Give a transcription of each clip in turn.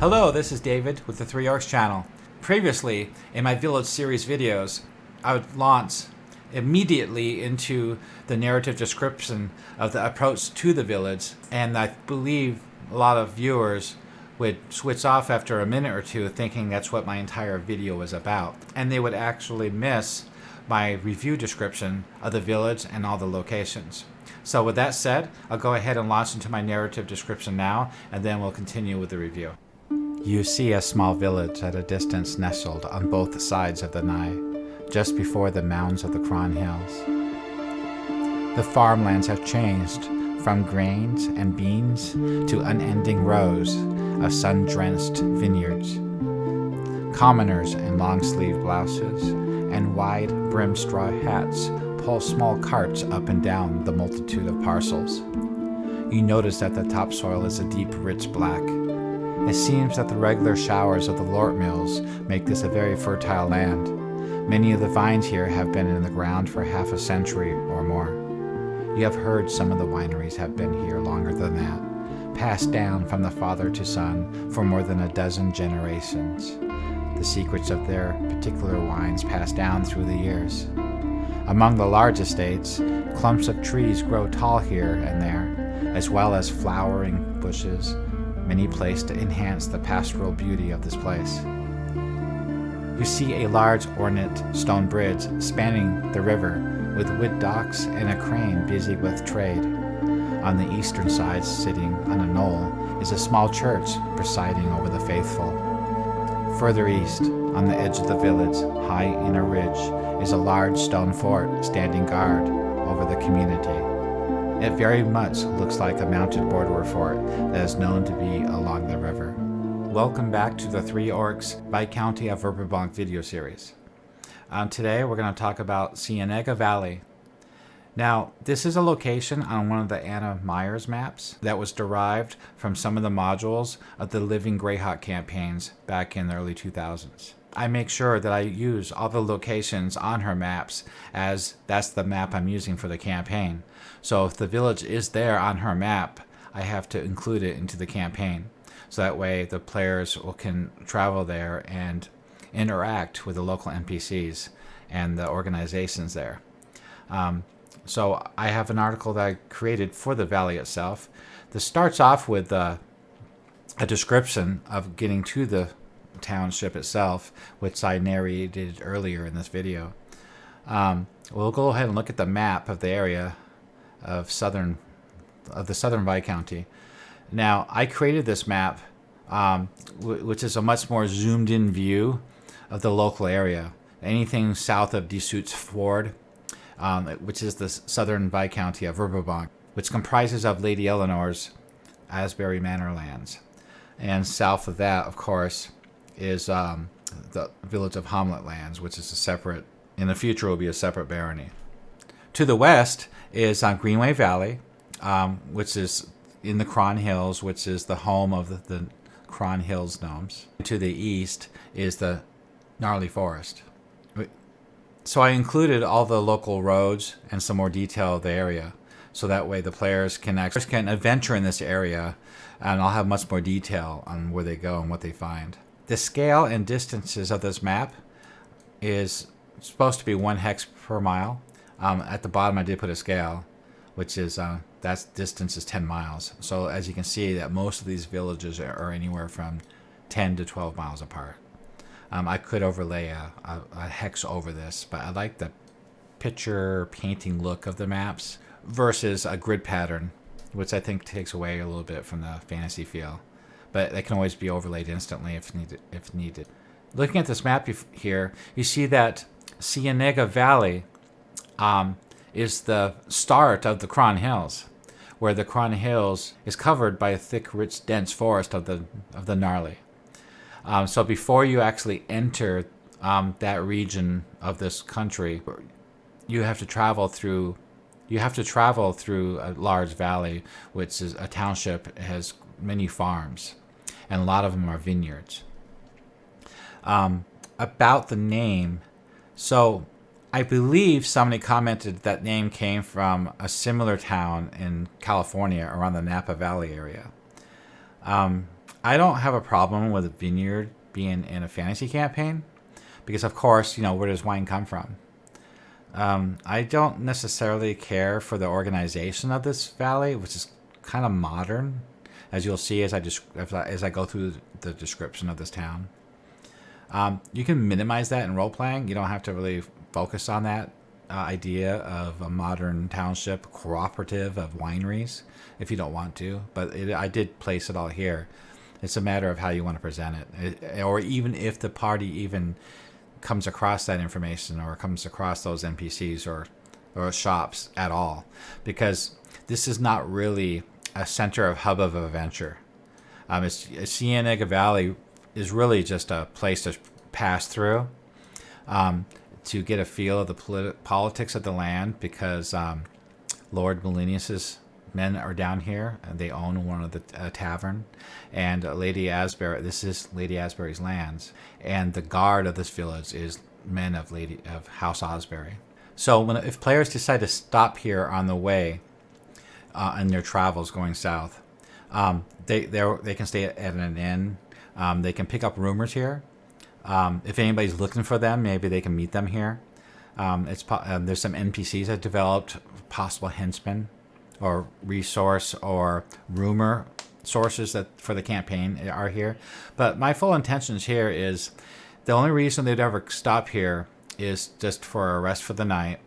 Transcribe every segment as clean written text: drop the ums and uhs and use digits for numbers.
Hello, this is David with the Three Orcs channel. Previously, in my Village series videos, I would launch immediately into the narrative description of the approach to the village, and I believe a lot of viewers would switch off after a minute or two thinking that's what my entire video was about, and they would actually miss my review description of the village and all the locations. So with that said, I'll go ahead and launch into my narrative description now, and then we'll continue with the review. You see a small village at a distance nestled on both sides of the Nye, just before the mounds of the Cron Hills. The farmlands have changed from grains and beans to unending rows of sun-drenched vineyards. Commoners in long-sleeved blouses and wide-brimmed straw hats pull small carts up and down the multitude of parcels. You notice that the topsoil is a deep, rich black. It seems that the regular showers of the Lort Mills make this a very fertile land. Many of the vines here have been in the ground for half a century or more. You have heard some of the wineries have been here longer than that, passed down from the father to son for more than a dozen generations. The secrets of their particular wines passed down through the years. Among the large estates, clumps of trees grow tall here and there, as well as flowering bushes, many placed to enhance the pastoral beauty of this place. You see a large ornate stone bridge spanning the river with wood docks and a crane busy with trade. On the eastern side, sitting on a knoll, is a small church presiding over the faithful. Further east, on the edge of the village, high in a ridge, is a large stone fort standing guard over the community. It very much looks like a mounted border fort that is known to be along the river. Welcome back to the Three Orcs Viscounty of Verbobonc video series. Today we're going to talk about Cienega Valley. Now, this is a location on one of the Anna Meyer's maps that was derived from some of the modules of the Living Greyhawk campaigns back in the early 2000s. I make sure that I use all the locations on her maps, as that's the map I'm using for the campaign. So if the village is there on her map, I have to include it into the campaign. So that way the players can travel there and interact with the local NPCs and the organizations there. So I have an article that I created for the valley itself. This starts off with a description of getting to the township itself, which I narrated earlier in this video. We'll go ahead and look at the map of the area of the southern Viscounty. Now, I created this map, which is a much more zoomed in view of the local area. Anything south of Desuits Ford, which is the southern Viscounty of Verbobonc, which comprises of Lady Eleanor's Asbury Manor lands. And south of that, of course, is the village of Hamlet lands, which is a separate, in the future will be a separate barony. To the west is Greenway Valley, which is in the Cron Hills, which is the home of the Cron Hills gnomes. To the east is the Gnarly Forest. So I included all the local roads and some more detail of the area, so that way the players can adventure in this area, and I'll have much more detail on where they go and what they find. The scale and distances of this map is supposed to be 1 hex per mile. At the bottom I did put a scale, which is that distance is 10 miles. So as you can see, that most of these villages are anywhere from 10 to 12 miles apart. I could overlay a hex over this, but I like the picture painting look of the maps versus a grid pattern, which I think takes away a little bit from the fantasy feel. But they can always be overlaid instantly if needed. Looking at this map here, you see that Cienega Valley is the start of the Cron Hills, where the Cron Hills is covered by a thick, rich, dense forest of the gnarly. So before you actually enter that region of this country, you have to travel through a large valley, which is a township. It has many farms, and a lot of them are vineyards. About the name, so I believe somebody commented that name came from a similar town in California around the Napa Valley area. I don't have a problem with a vineyard being in a fantasy campaign because, of course, where does wine come from? I don't necessarily care for the organization of this valley, which is kind of modern, as you'll see as I go through the description of this town. You can minimize that in role-playing. You don't have to really focus on that idea of a modern township cooperative of wineries if you don't want to. But I did place it all here. It's a matter of how you want to present it. Or even if the party even comes across that information or comes across those NPCs or shops at all. Because this is not really a center of hub of adventure. Cienega Valley is really just a place to pass through to get a feel of the politics of the land, because Lord Melinius's men are down here and they own one of the tavern, and Lady Asbury, this is Lady Asbury's lands, and the guard of this village is men of House Asbury. So if players decide to stop here on the way in their travels going south, they can stay at an inn. They can pick up rumors here. If anybody's looking for them, maybe they can meet them here. There's some NPCs that developed, possible henchmen or resource or rumor sources that for the campaign are here. But my full intentions here is the only reason they'd ever stop here is just for a rest for the night,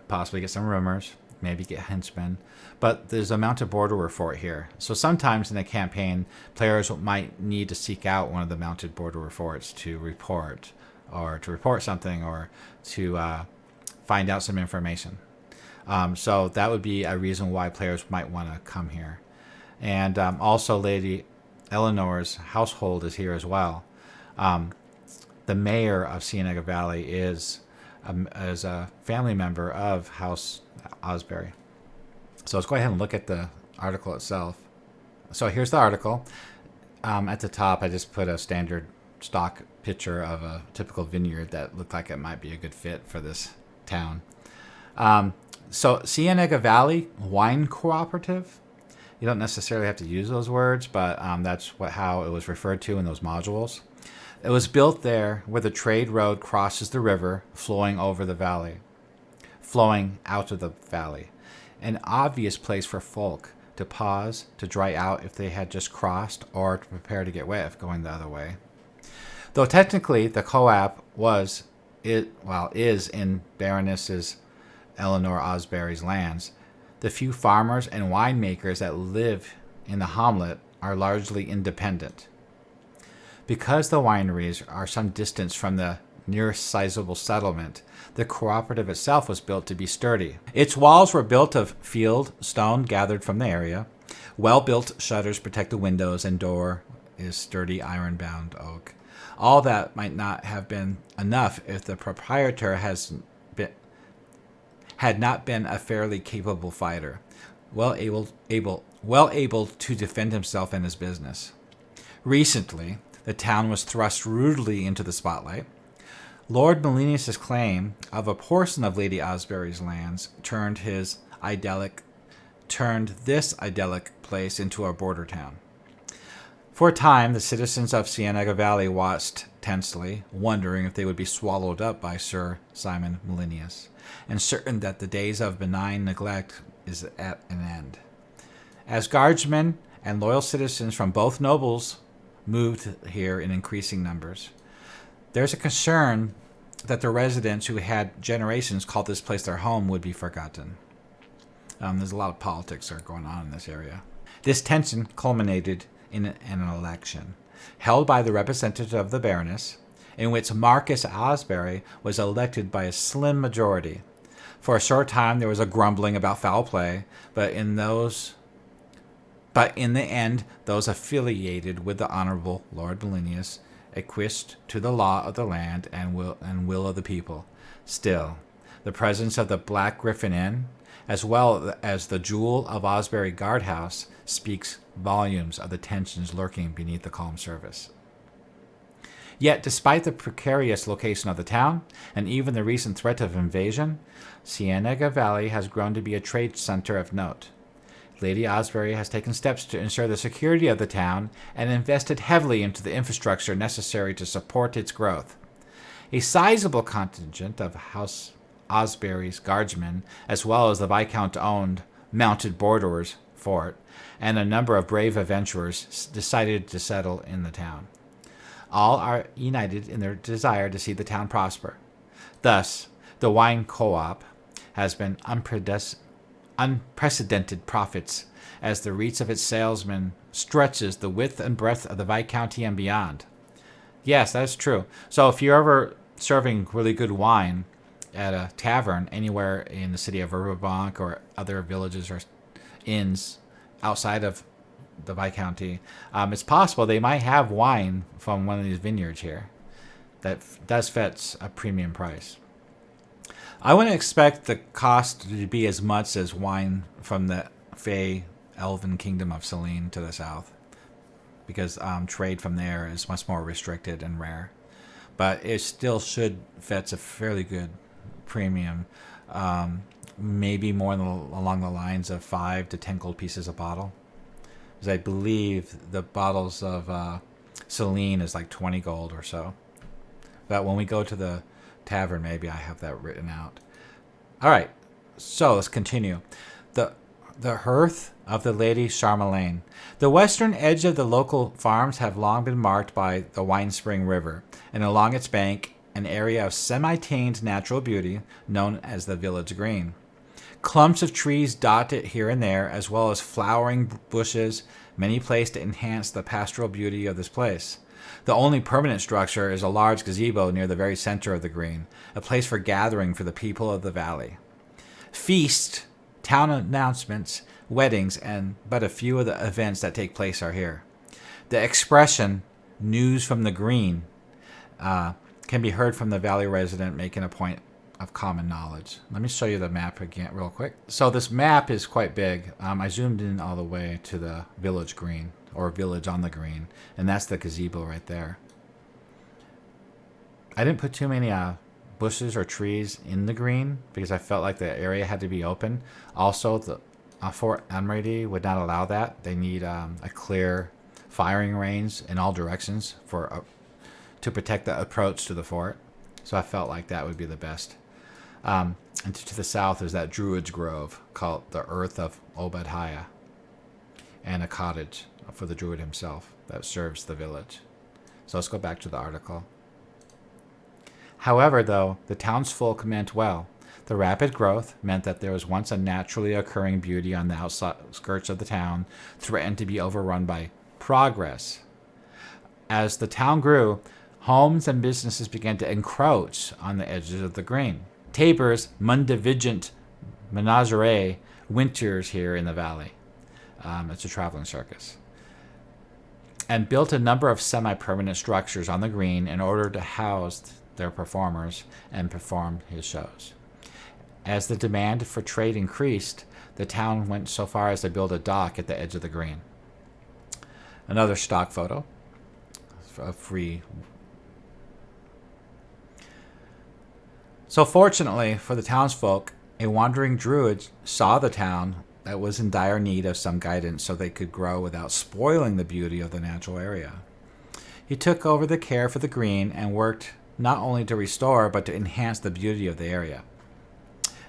possibly get some rumors, maybe get henchmen. But there's a mounted borderer fort here. So sometimes in a campaign, players might need to seek out one of the mounted borderer forts to report something or to find out some information. So that would be a reason why players might want to come here. And also Lady Eleanor's household is here as well. The mayor of Cienega Valley is a family member of House Asbury. So let's go ahead and look at the article itself. So here's the article. At the top, I just put a standard stock picture of a typical vineyard that looked like it might be a good fit for this town. So Cienega Valley Wine Cooperative. You don't necessarily have to use those words, but that's how it was referred to in those modules. It was built there where the trade road crosses the river, flowing out of the valley. An obvious place for folk to pause, to dry out if they had just crossed, or to prepare to get wet if going the other way. Though technically the co-op is in Baroness Eleanor Asbury's lands, the few farmers and winemakers that live in the hamlet are largely independent. Because the wineries are some distance from the nearest sizable settlement, the cooperative itself was built to be sturdy. Its walls were built of field stone gathered from the area. Well-built shutters protect the windows, and door is sturdy iron-bound oak. All that might not have been enough if the proprietor had not been a fairly capable fighter, well able to defend himself and his business. Recently, the town was thrust rudely into the spotlight. Lord Melinius' claim of a portion of Lady Asbury's lands turned this idyllic place into a border town. For a time, the citizens of Cienega Valley watched tensely, wondering if they would be swallowed up by Sir Simon Melinius, and certain that the days of benign neglect is at an end. As guardsmen and loyal citizens from both nobles moved here in increasing numbers, there's a concern that the residents who had generations called this place their home would be forgotten. There's a lot of politics that are going on in this area. This tension culminated in an election held by the representative of the Baroness, in which Marcus Asbury was elected by a slim majority. For a short time, there was a grumbling about foul play, but in the end, those affiliated with the Honorable Lord Melinius acquiesced to the law of the land and will of the people. Still, the presence of the Black Griffin Inn, as well as the Jewel of Asbury guardhouse, speaks volumes of the tensions lurking beneath the calm surface. Yet, despite the precarious location of the town, and even the recent threat of invasion, Cienega Valley has grown to be a trade center of note. Lady Asbury has taken steps to ensure the security of the town and invested heavily into the infrastructure necessary to support its growth. A sizable contingent of House Asbury's guardsmen, as well as the Viscount-owned mounted borderers fort, and a number of brave adventurers decided to settle in the town. All are united in their desire to see the town prosper. Thus, the wine co-op has been unprecedented profits as the reach of its salesmen stretches the width and breadth of the Viscounty and beyond. Yes, that's true. So if you're ever serving really good wine at a tavern anywhere in the city of Verbobonc or other villages or inns outside of the Viscounty, it's possible they might have wine from one of these vineyards here that does fetch a premium price. I wouldn't expect the cost to be as much as wine from the Fey Elven Kingdom of Selene to the south, because trade from there is much more restricted and rare. But it still should fetch a fairly good premium, maybe more along the lines of 5 to 10 gold pieces a bottle. Because I believe the bottles of Selene is like 20 gold or so. But when we go to the tavern, maybe I have that written out. All right, so let's continue. The hearth of the Lady Charmelaine. The western edge of the local farms have long been marked by the Wine Spring River, and along its bank, an area of semi-tamed natural beauty known as the Village Green. Clumps of trees dot it here and there, as well as flowering bushes, many placed to enhance the pastoral beauty of this place. The only permanent structure is a large gazebo near the very center of the green, a place for gathering for the people of the valley. Feast, town announcements, weddings, and but a few of the events that take place are here. The expression, news from the green, can be heard from the valley resident making a point of common knowledge. Let me show you the map again real quick. So this map is quite big. I zoomed in all the way to the village green, or village on the green, and that's the gazebo right there. I didn't put too many bushes or trees in the green because I felt like the area had to be open. Also, the Fort Emridy would not allow that. They need a clear firing range in all directions to protect the approach to the fort. So I felt like that would be the best. And to the south is that Druid's Grove called the Earth of Obadiah, and a cottage for the Druid himself that serves the village. So let's go back to the article. However, though, the townsfolk meant well. The rapid growth meant that there was once a naturally occurring beauty on the outskirts of the town threatened to be overrun by progress. As the town grew, homes and businesses began to encroach on the edges of the green. Tabor's Mundivigent Menagerie winters here in the valley. It's a traveling circus. And built a number of semi-permanent structures on the green in order to house their performers and perform his shows. As the demand for trade increased, the town went so far as to build a dock at the edge of the green. Another stock photo of free. So fortunately for the townsfolk, a wandering druid saw the town that was in dire need of some guidance so they could grow without spoiling the beauty of the natural area. He took over the care for the green and worked not only to restore but to enhance the beauty of the area.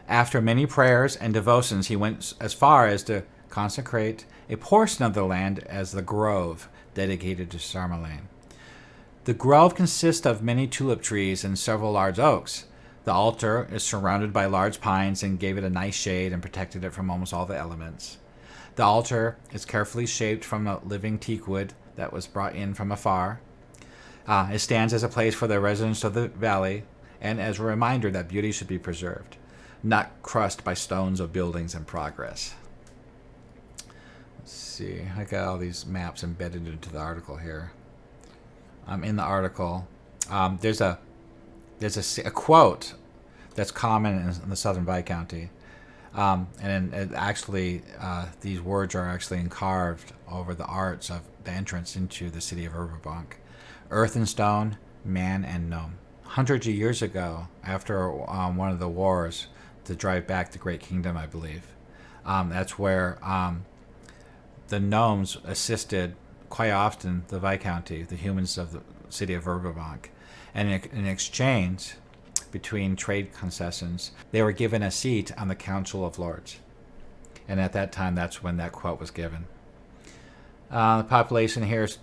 After many prayers and devotions, he went as far as to consecrate a portion of the land as the grove dedicated to Charmelaine. The grove consists of many tulip trees and several large oaks. The altar is surrounded by large pines and gave it a nice shade and protected it from almost all the elements. The altar is carefully shaped from a living teakwood that was brought in from afar. It stands as a place for the residents of the valley and as a reminder that beauty should be preserved, not crushed by stones of buildings in progress. Let's see. I got all these maps embedded into the article here. In the article, there's a quote that's common in the Southern Viscounty, and it actually these words are actually carved over the arch of the entrance into the city of Verbobonc. Earth and stone, man and gnome. Hundreds of years ago, after one of the wars to drive back the Great Kingdom, I believe, that's where the gnomes assisted quite often the Viscounty, the humans of the city of Verbobonc. And in exchange, between trade concessions, they were given a seat on the Council of Lords. And at that time, that's when that quote was given. The population here is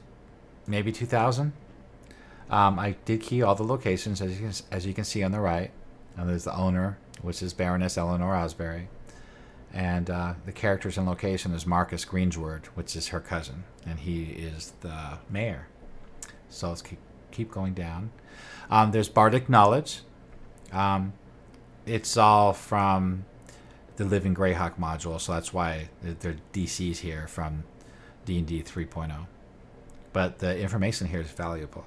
maybe 2,000. I did key all the locations, as you can see on the right. There's the owner, which is Baroness Eleanor Asbury. And the characters and location is Marcus Greensward, which is her cousin. And he is the mayor. So let's keep going down. There's Bardic Knowledge. It's all from the Living Greyhawk module, so that's why they're DCs here from D&D 3.0. But the information here is valuable.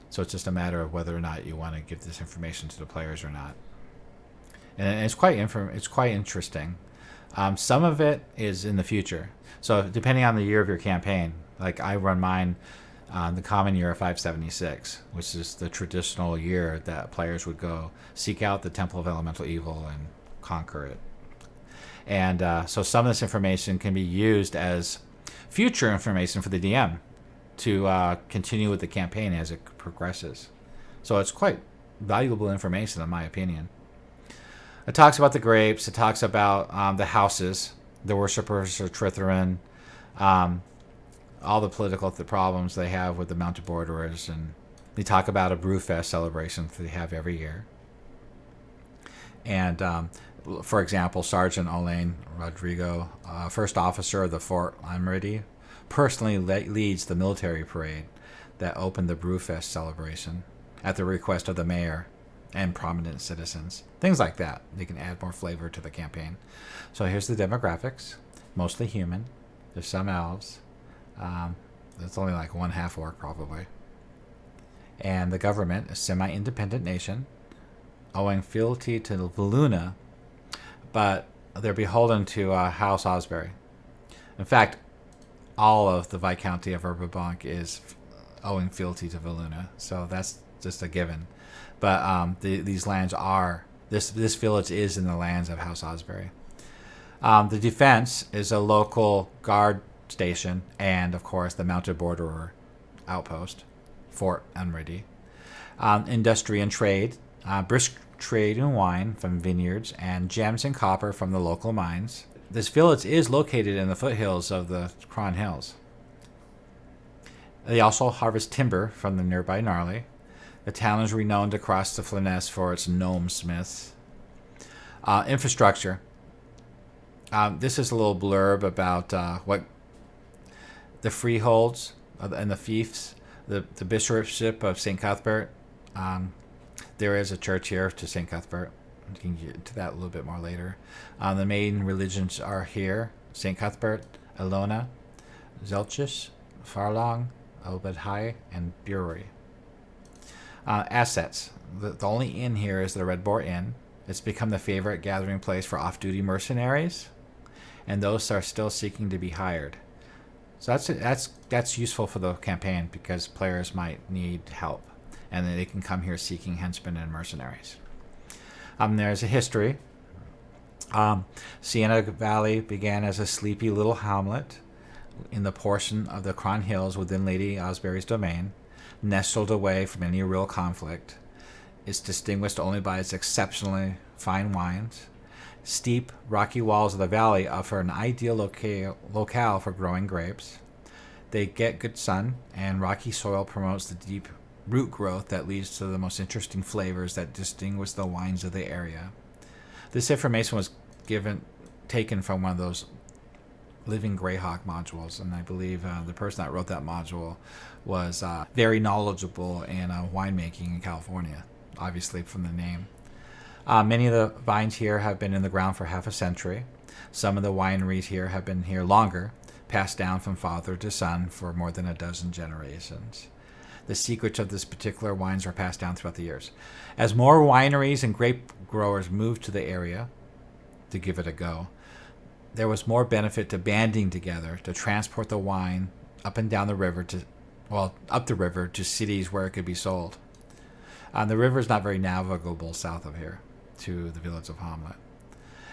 So it's just a matter of whether or not you want to give this information to the players or not. And it's quite interesting. Some of it is in the future. So depending on the year of your campaign, like I run mine the common year of 576, which is the traditional year that players would go seek out the Temple of Elemental Evil and conquer it. And so some of this information can be used as future information for the DM to continue with the campaign as it progresses. So it's quite valuable information, in my opinion. It talks about the grapes. It talks about the houses, the worshippers of Tritherin, all the political problems they have with the Mounted Borderers, and they talk about a Brewfest celebration that they have every year. And for example, Sergeant Olaine Rodrigo, first officer of the Fort Emridy, personally leads the military parade that opened the Brewfest celebration at the request of the mayor and prominent citizens. Things like that. They can add more flavor to the campaign. So here's the demographics. Mostly human. There's some elves. It's only like one half orc probably. And the government, a semi-independent nation, owing fealty to Voluna, but they're beholden to House Asbury. In fact, all of the Viscounty of Verbobonc is owing fealty to Voluna, so that's just a given. But these lands are, this village is in the lands of House Asbury. The defense is a local guard station and, of course, the Mounted Borderer outpost, Fort Emridy. Industry and trade, brisk trade in wine from vineyards and gems and copper from the local mines. This village is located in the foothills of the Cron Hills. They also harvest timber from the nearby Gnarly. The town is renowned across the Flanness for its gnome smiths. Infrastructure. This is a little blurb about what the freeholds and the fiefs, the bishopship of St. Cuthbert. There is a church here to St. Cuthbert. We can get to that a little bit more later. The main religions are here: St. Cuthbert, Elona, Zelchis, Farlong, Obadhai, and Bury. Assets. The only inn here is the Red Boar Inn. It's become the favorite gathering place for off-duty mercenaries, and those are still seeking to be hired. So that's useful for the campaign because players might need help, and then they can come here seeking henchmen and mercenaries. There's a history. Cienega Valley began as a sleepy little hamlet in the portion of the Cron Hills within Lady Asbury's domain, nestled away from any real conflict. It's distinguished only by its exceptionally fine wines. Steep, rocky walls of the valley offer an ideal locale for growing grapes. They get good sun, and rocky soil promotes the deep root growth that leads to the most interesting flavors that distinguish the wines of the area. This information was taken from one of those Living Greyhawk modules, and I believe the person that wrote that module was very knowledgeable in winemaking in California, obviously from the name. Many of the vines here have been in the ground for half a century. Some of the wineries here have been here longer, passed down from father to son for more than a dozen generations. The secrets of this particular wines are passed down throughout the years. As more wineries and grape growers moved to the area to give it a go, there was more benefit to banding together to transport the wine up and down the river up the river to cities where it could be sold. The river is not very navigable south of here to the village of Hamlet.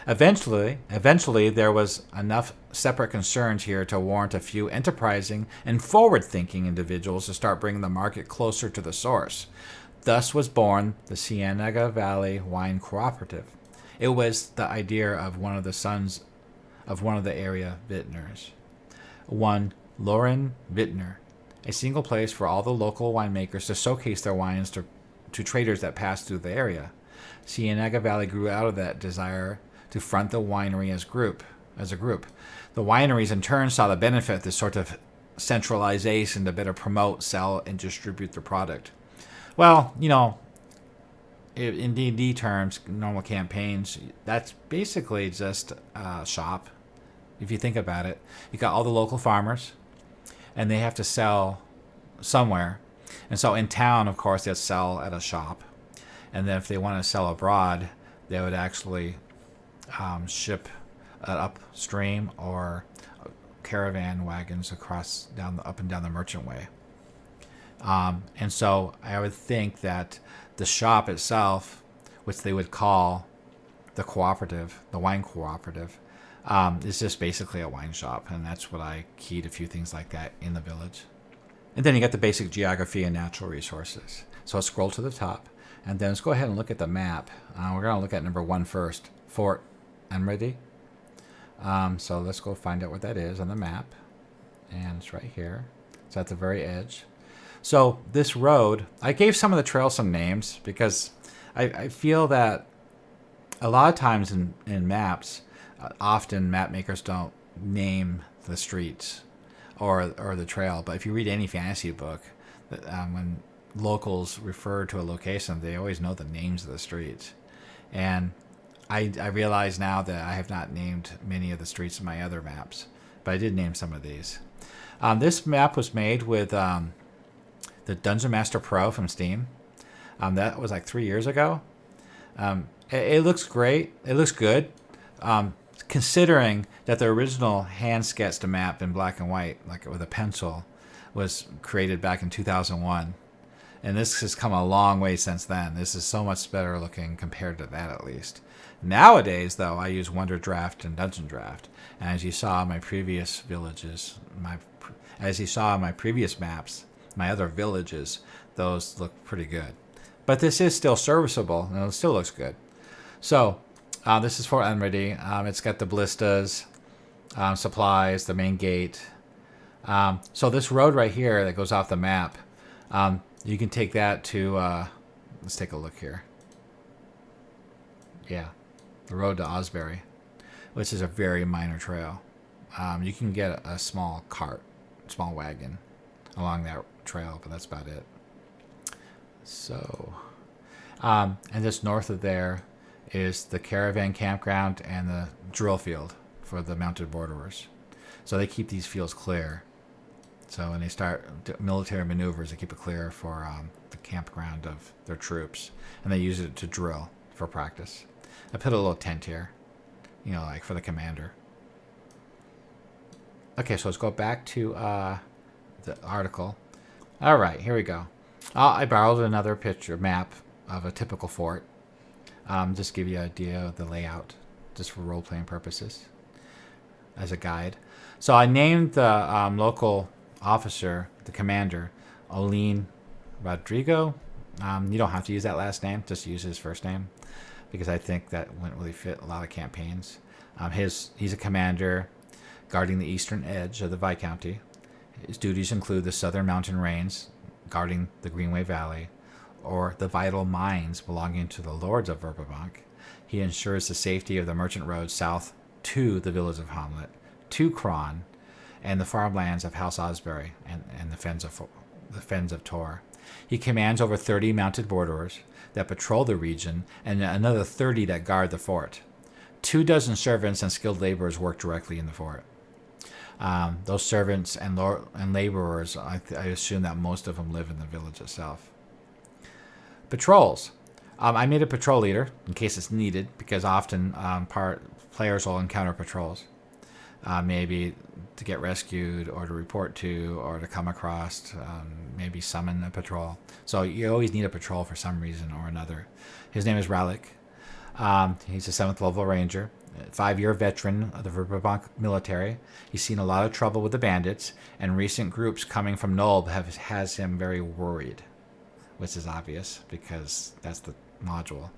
Eventually, there was enough separate concerns here to warrant a few enterprising and forward-thinking individuals to start bringing the market closer to the source. Thus was born the Cienega Valley Wine Cooperative. It was the idea of one of the sons of one of the area vintners, one Loren Vintner, a single place for all the local winemakers to showcase their wines to traders that passed through the area. Cienega Valley grew out of that desire to front the winery as a group. The wineries in turn saw the benefit of this sort of centralization to better promote, sell, and distribute their product. Well, in D&D terms, normal campaigns, that's basically just a shop. If you think about it, you got all the local farmers, and they have to sell somewhere. And so in town, of course, they'll sell at a shop. And then if they want to sell abroad, they would actually ship upstream or caravan wagons across up and down the merchant way. And so I would think that the shop itself, which they would call the cooperative, the wine cooperative, is just basically a wine shop. And that's what I keyed a few things like that in the village. And then you got the basic geography and natural resources. So I'll scroll to the top. And then let's go ahead and look at the map. We're going to look at number 1 first, Fort Emridy. So let's go find out what that is on the map. And it's right here. It's at the very edge. So this road, I gave some of the trails some names because I feel that a lot of times in maps, often map makers don't name the streets or the trail. But if you read any fantasy book, when locals refer to a location, they always know the names of the streets. And I realize now that I have not named many of the streets in my other maps, but I did name some of these. This map was made with the Dungeon Master Pro from Steam. That was like 3 years ago. It looks great. It looks good. Considering that the original hand-sketched map in black and white, like with a pencil, was created back in 2001. And this has come a long way since then. This is so much better looking compared to that, at least. Nowadays, though, I use Wonderdraft and Dungeondraft. And as you saw in my previous villages, as you saw in my previous maps, my other villages, those look pretty good. But this is still serviceable, and it still looks good. So, this is Fort Emridy. It's got the ballistas, supplies, the main gate. So this road right here that goes off the map, you can take that to, let's take a look here. Yeah, the road to Asbury, which is a very minor trail. You can get a small wagon along that trail, but that's about it. So, and just north of there is the caravan campground and the drill field for the mounted borderers. So they keep these fields clear. So when they start military maneuvers, they keep it clear for the campground of their troops. And they use it to drill for practice. I put a little tent here, like for the commander. Okay, so let's go back to the article. All right, here we go. I borrowed another map of a typical fort. Just give you an idea of the layout, just for role-playing purposes, as a guide. So I named the local officer, the commander, Olin Rodrigo. You don't have to use that last name, just use his first name, because I think that wouldn't really fit a lot of campaigns. He's a commander guarding the eastern edge of the Viscounty. His duties include the southern mountain range, guarding the Greenway Valley, or the vital mines belonging to the lords of Verbobonc. He ensures the safety of the merchant road south to the village of Hamlet, to Cron, and the farmlands of House Asbury and the fens of Tor. He commands over 30 mounted borderers that patrol the region and another 30 that guard the fort. 24 servants and skilled laborers work directly in the fort. Those servants and laborers, I assume that most of them live in the village itself. Patrols. I made a patrol leader in case it's needed, because often players will encounter patrols. Maybe to get rescued or to report to or to come across, maybe summon a patrol. So you always need a patrol for some reason or another. His name is Ralik. He's a 7th level ranger, 5-year veteran of the Verbobonc military. He's seen a lot of trouble with the bandits, and recent groups coming from Nulb has him very worried, which is obvious because that's the module.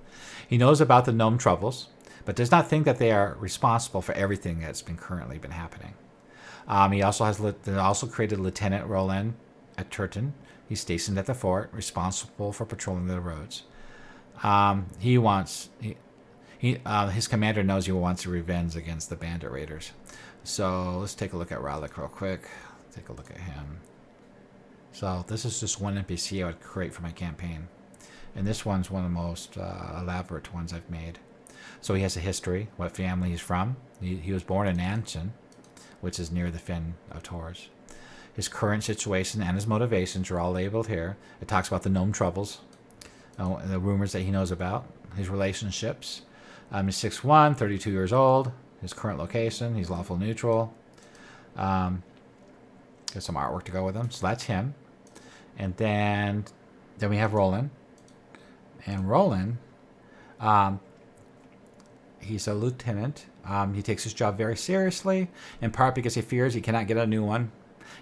He knows about the gnome troubles, but does not think that they are responsible for everything that's currently been happening. He also created Lieutenant Roland at Turton. He's stationed at the fort, responsible for patrolling the roads. His commander knows he wants revenge against the bandit raiders. So let's take a look at Ralik real quick. Take a look at him. So this is just one NPC I would create for my campaign. And this one's one of the most elaborate ones I've made. So he has a history, what family he's from. He was born in Anshin, which is near the Fen of Taurs. His current situation and his motivations are all labeled here. It talks about the gnome troubles, the rumors that he knows about, his relationships. He's 6'1", 32 years old. His current location, he's lawful neutral. Got some artwork to go with him. So that's him. And then we have Roland. And Roland, he's a lieutenant. He takes his job very seriously, in part because he fears he cannot get a new one.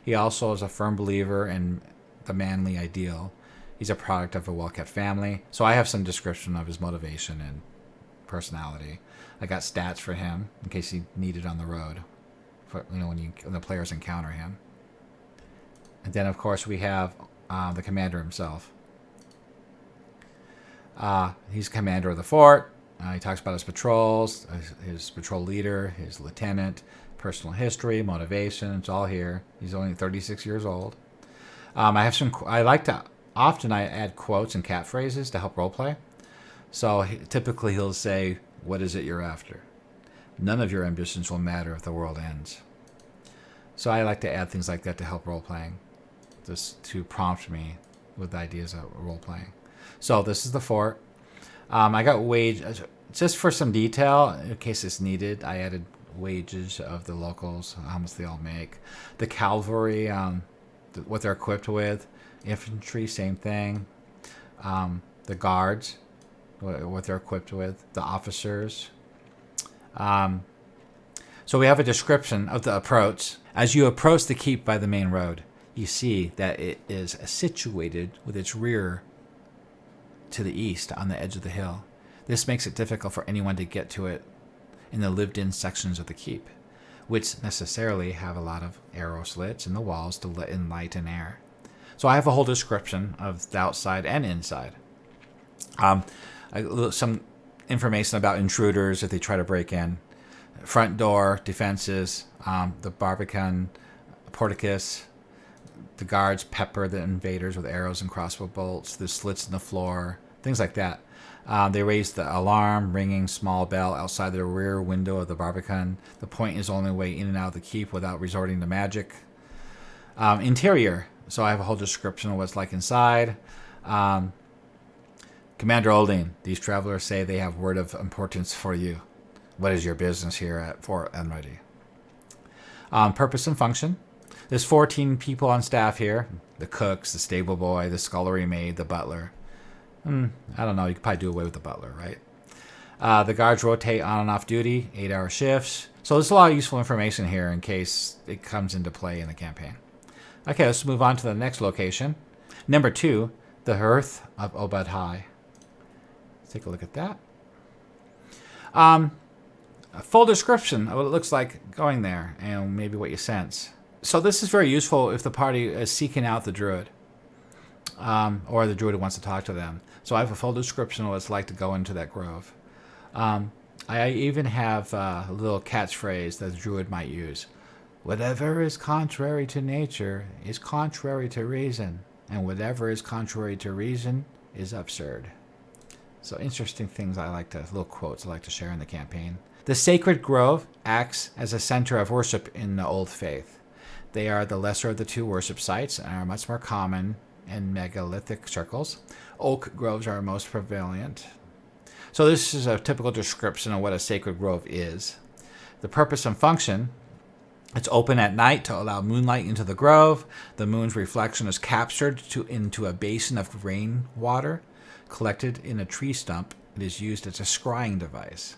He also is a firm believer in the manly ideal. He's a product of a well-kept family. So I have some description of his motivation and personality. I got stats for him in case he needed on the road, when the players encounter him. And then, of course, we have the commander himself. He's commander of the fort. He talks about his patrols, his patrol leader, his lieutenant, personal history, motivation. It's all here. He's only 36 years old. I add quotes and catchphrases to help roleplay. So typically he'll say, "What is it you're after? None of your ambitions will matter if the world ends." So I like to add things like that to help role-playing, just to prompt me with ideas of role-playing. So this is the fort. I got just for some detail, in case it's needed, I added wages of the locals, how much they all make. The cavalry, what they're equipped with. Infantry, same thing. The guards, what they're equipped with. The officers. So we have a description of the approach. As you approach the keep by the main road, you see that it is situated with its rear to the east on the edge of the hill. This makes it difficult for anyone to get to it in the lived-in sections of the keep, which necessarily have a lot of arrow slits in the walls to let in light and air. So I have a whole description of the outside and inside. Some information about intruders if they try to break in. Front door, defenses, the Barbican porticus. The guards pepper the invaders with arrows and crossbow bolts. There's slits in the floor, things like that. They raise the alarm, ringing small bell outside the rear window of the Barbican. The point is the only way in and out of the keep without resorting to magic. Interior. So I have a whole description of what it's like inside. Commander Olding, these travelers say they have word of importance for you. What is your business here at Fort Emridy? Purpose and function. There's 14 people on staff here. The cooks, the stable boy, the scullery maid, the butler. I don't know. You could probably do away with the butler, right? The guards rotate on and off duty, 8-hour shifts. So there's a lot of useful information here in case it comes into play in the campaign. Okay, let's move on to the next location. Number 2, the Hearth of Obad High. Let's take a look at that. A full description of what it looks like going there and maybe what you sense. So this is very useful if the party is seeking out the druid, or the druid wants to talk to them. So I have a full description of what it's like to go into that grove. I even have a little catchphrase that the druid might use. Whatever is contrary to nature is contrary to reason, and whatever is contrary to reason is absurd. So interesting things little quotes I like to share in the campaign. The sacred grove acts as a center of worship in the old faith. They are the lesser of the two worship sites and are much more common in megalithic circles. Oak groves are most prevalent. So this is a typical description of what a sacred grove is. The purpose and function: it's open at night to allow moonlight into the grove. The moon's reflection is captured into a basin of rainwater collected in a tree stump. It is used as a scrying device.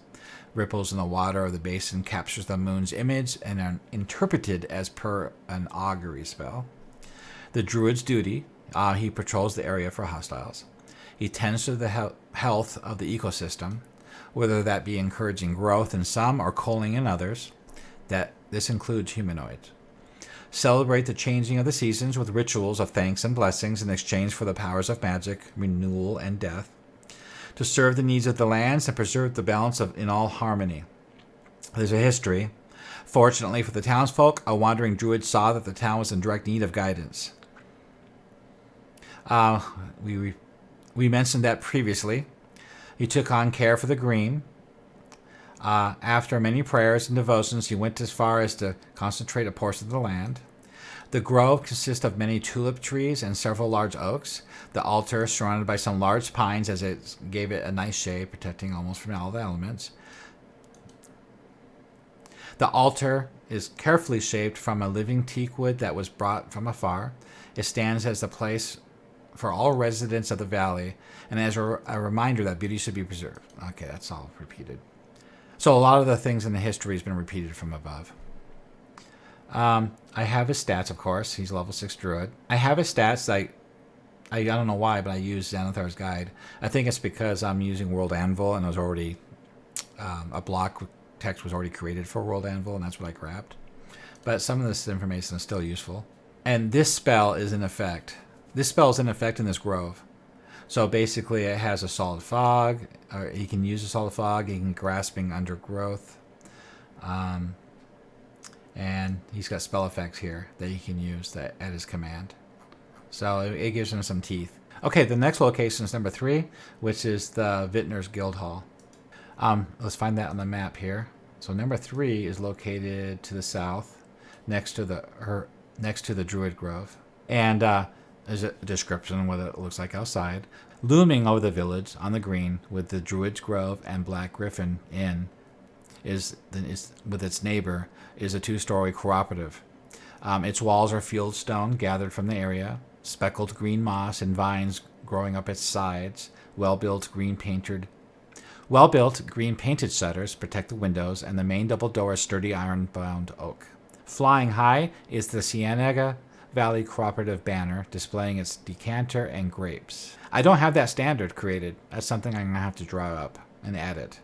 Ripples in the water of the basin captures the moon's image and are interpreted as per an augury spell. The druid's duty, he patrols the area for hostiles. He tends to the health of the ecosystem, whether that be encouraging growth in some or culling in others. This includes humanoids. Celebrate the changing of the seasons with rituals of thanks and blessings in exchange for the powers of magic, renewal, and death. To serve the needs of the lands and preserve the balance in all harmony. There's a history. Fortunately for the townsfolk, a wandering druid saw that the town was in direct need of guidance. We mentioned that previously. He took on care for the green. After many prayers and devotions, he went as far as to concentrate a portion of the land. The grove consists of many tulip trees and several large oaks. The altar is surrounded by some large pines as it gave it a nice shade, protecting almost from all the elements. The altar is carefully shaped from a living teak wood that was brought from afar. It stands as the place for all residents of the valley and as a reminder that beauty should be preserved. Okay, that's all repeated. So a lot of the things in the history has been repeated from above. I have his stats, of course. He's level 6 druid. I have his stats. I don't know why, but I use Xanathar's Guide. I think it's because I'm using World Anvil, and it was already a block text was already created for World Anvil, and that's what I grabbed. But some of this information is still useful. And this spell is in effect. This spell is in effect in this grove. So basically, it has a solid fog. Or he can use a solid fog. He can grasping undergrowth. And he's got spell effects here that he can use at his command. So it gives him some teeth. Okay, the next location is number 3, which is the Vintner's Guild Hall. Let's find that on the map here. So number 3 is located to the south, next to the Druid Grove. And there's a description of what it looks like outside. Looming over the village on the green with the Druid's Grove and Black Griffin Inn is with its neighbor is a 2-story cooperative. Its walls are field stone gathered from the area, speckled green moss and vines growing up its sides, well-built green painted shutters protect the windows, and the main double door is sturdy iron-bound oak. Flying high is the Cienega Valley Cooperative banner displaying its decanter and grapes. I don't have that standard created. That's something I'm going to have to draw up and edit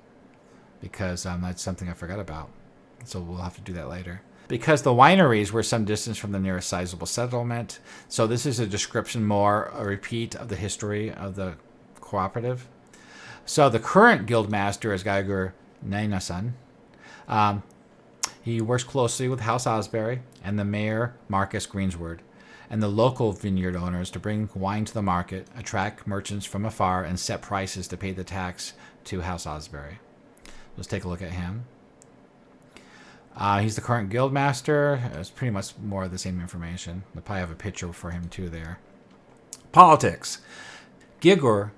because that's something I forgot about. So we'll have to do that later. Because the wineries were some distance from the nearest sizable settlement. So this is a description a repeat of the history of the cooperative. So the current guildmaster is Geiger Nainason. He works closely with House Asbury and the mayor, Marcus Greensward, and the local vineyard owners to bring wine to the market, attract merchants from afar, and set prices to pay the tax to House Asbury. Let's take a look at him. He's the current guildmaster. It's pretty much more of the same information. We'll probably have a picture for him too there. Politics. Gigor,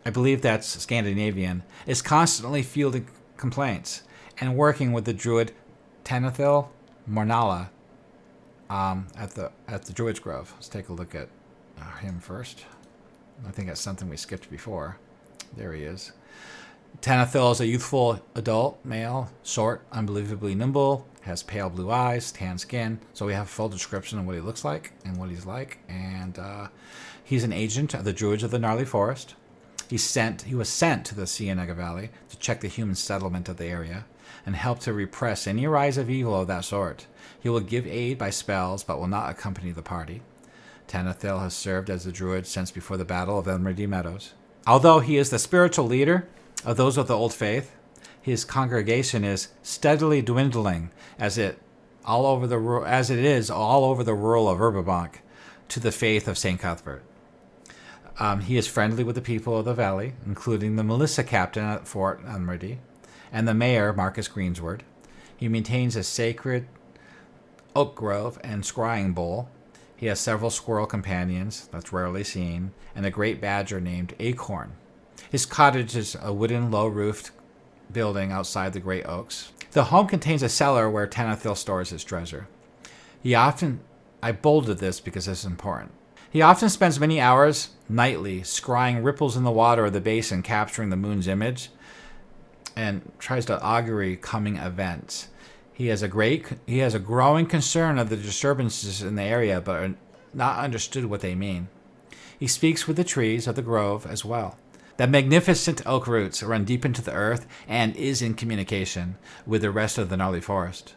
I believe that's Scandinavian, is constantly fielding complaints and working with the druid Tanathil Mornala at the Druid's Grove. Let's take a look at him first. I think that's something we skipped before. There he is. Tanathil is a youthful adult male, short, unbelievably nimble, has pale blue eyes, tan skin. So we have a full description of what he looks like and what he's like. And he's an agent of the Druids of the Gnarly Forest. He was sent to the Cienega Valley to check the human settlement of the area and help to repress any rise of evil of that sort. He will give aid by spells, but will not accompany the party. Tanathil has served as the Druid since before the Battle of Emridy Meadows. Although he is the spiritual leader of those of the Old Faith, his congregation is steadily dwindling as it is all over the rural of Verbobonc to the faith of St. Cuthbert. He is friendly with the people of the valley, including the militia captain at Fort Emridy and the mayor, Marcus Greensward. He maintains a sacred oak grove and scrying bowl. He has several squirrel companions, that's rarely seen, and a great badger named Acorn. His cottage is a wooden, low-roofed building outside the great oaks. The home contains a cellar where Tanathil stores his treasure. I bolded this because this is important. He often spends many hours nightly scrying ripples in the water of the basin, capturing the moon's image, and tries to augury coming events. He has a growing concern of the disturbances in the area, but are not understood what they mean. He speaks with the trees of the grove as well. The magnificent oak roots run deep into the earth and is in communication with the rest of the gnarly forest.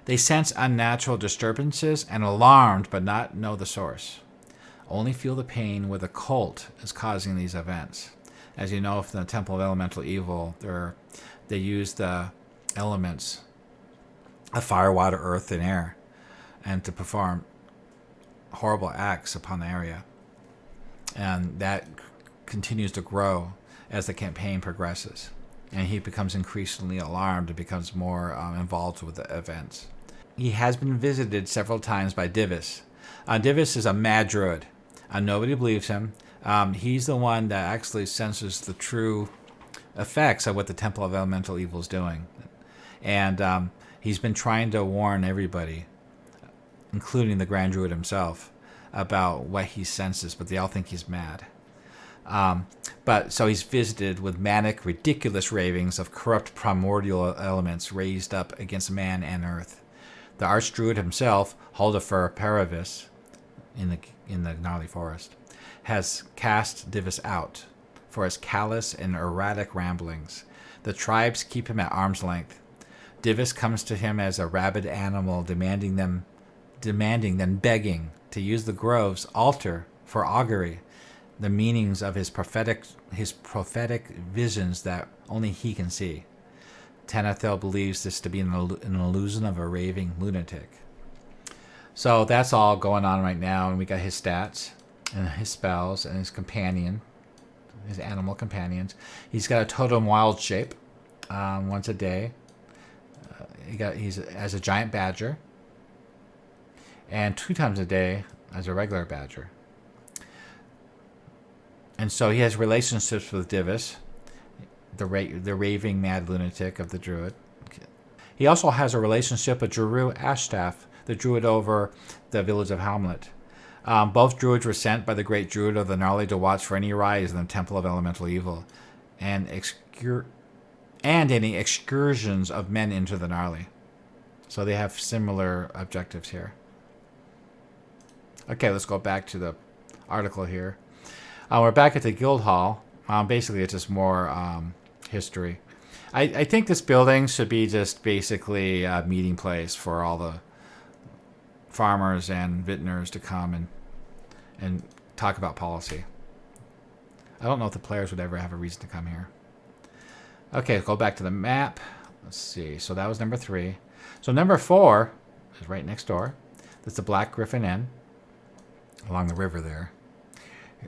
They sense unnatural disturbances and alarmed but not know the source. Only feel the pain where the cult is causing these events. As you know, from the Temple of Elemental Evil, they use the elements of fire, water, earth, and air, and to perform horrible acts upon the area. And that continues to grow as the campaign progresses. And he becomes increasingly alarmed and becomes more involved with the events. He has been visited several times by Divis. Divis is a mad druid. Nobody believes him. He's the one that actually senses the true effects of what the Temple of Elemental Evil is doing. And he's been trying to warn everybody, including the Grand Druid himself, about what he senses, but they all think he's mad. But so he's visited with manic, ridiculous ravings of corrupt primordial elements raised up against man and earth. The Archdruid himself, Huldafer Paravis, in the gnarly forest, has cast Divis out for his callous and erratic ramblings. The tribes keep him at arm's length. Divis comes to him as a rabid animal, demanding them, begging to use the grove's altar for augury, the meanings of his prophetic visions that only he can see. Tanathel believes this to be an illusion of a raving lunatic. So that's all going on right now, and we got his stats and his spells and his companion, his animal companions. He's got a totem wild shape once a day. He's as a giant badger, and 2 times a day as a regular badger. And so he has relationships with Divis, the raving mad lunatic of the druid. He also has a relationship with Jeru Ashstaff, the druid over the village of Hamlet. Both druids were sent by the great druid of the gnarly to watch for any rise in the Temple of Elemental Evil, and any excursions of men into the gnarly. So they have similar objectives here. Okay, let's go back to the article here. We're back at the guild hall. Basically, it's just more history. I think this building should be just basically a meeting place for all the farmers and vintners to come and talk about policy. I don't know if the players would ever have a reason to come here. Okay, go back to the map. Let's see. So that was number 3. So number 4 is right next door. That's the Black Griffin Inn along the river there.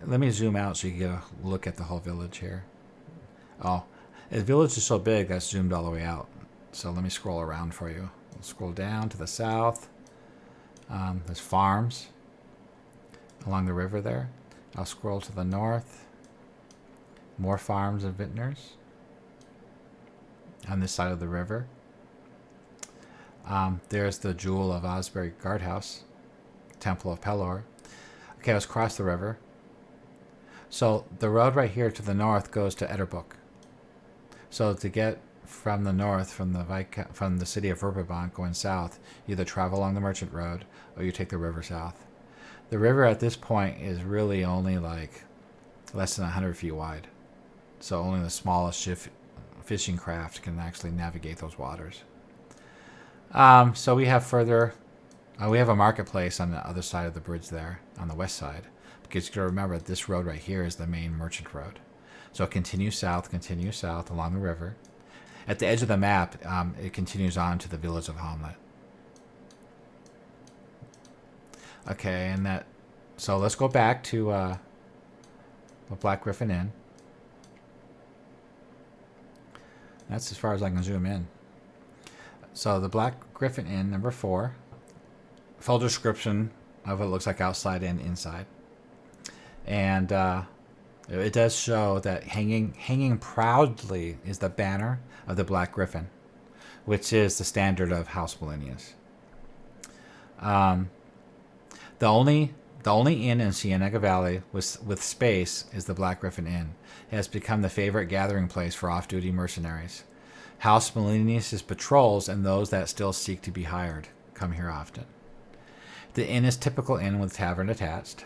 Let me zoom out so you get a look at the whole village here. Oh, the village is so big that's zoomed all the way out. So let me scroll around for you. We'll scroll down to the south. There's farms along the river there. I'll scroll to the north. More farms and vintners on this side of the river. There's the Jewel of Asbury guardhouse, Temple of Pelor. Okay, let's cross the river. So the road right here to the north goes to Etterbook. So to get from the north, from the city of Verbobonc going south, you either travel along the Merchant Road or you take the river south. The river at this point is really only like less than 100 feet wide. So only the smallest fishing craft can actually navigate those waters. So we have we have a marketplace on the other side of the bridge there, on the west side. Because you got to remember, this road right here is the main merchant road. So it continues south along the river. At the edge of the map, it continues on to the village of Hamlet. Okay, so let's go back to the Black Griffin Inn. That's as far as I can zoom in. So the Black Griffin Inn, number 4. Full description of what it looks like outside and inside. And it does show that hanging proudly is the banner of the Black Griffin, which is the standard of House Millennius. The only The only inn in Cienega Valley with space is the Black Griffin Inn. It has become the favorite gathering place for off-duty mercenaries. House Millennius' patrols and those that still seek to be hired come here often. The inn is typical inn with tavern attached.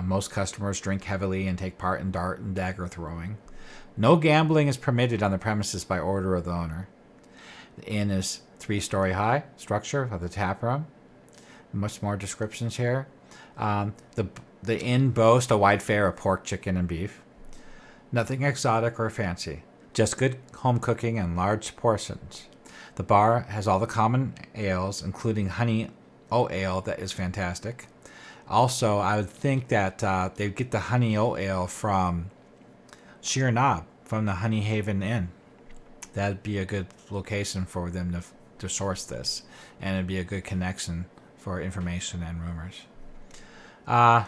Most customers drink heavily and take part in dart and dagger throwing. No gambling is permitted on the premises by order of the owner. The inn is 3-story high structure with a tap room. Much more descriptions here. The inn boasts a wide fare of pork, chicken, and beef. Nothing exotic or fancy, just good home cooking and large portions. The bar has all the common ales, including honey oat ale that is fantastic. Also, I would think that they'd get the honey oat ale from Sheer Knob, from the Honey Haven Inn. That'd be a good location for them to source this, and it'd be a good connection for information and rumors.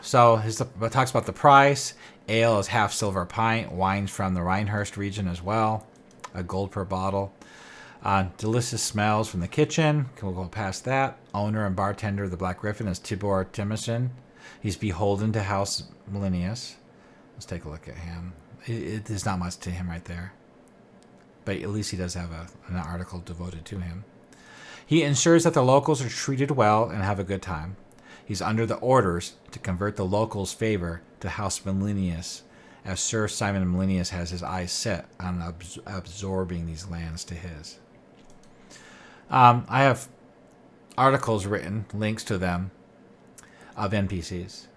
So it talks about the price. Ale is half silver a pint. Wines from the Rhinehurst region as well. A gold per bottle. Delicious smells from the kitchen. We'll go past that. Owner and bartender of the Black Griffin is Tibor Timmerson. He's beholden to House Millennius. Let's take a look at him. There's not much to him right there. But at least he does have an article devoted to him. He ensures that the locals are treated well and have a good time. He's under the orders to convert the locals' favor to House Millennius, as Sir Simon Millennius has his eyes set on absorbing these lands to his. I have articles written, links to them, of NPCs.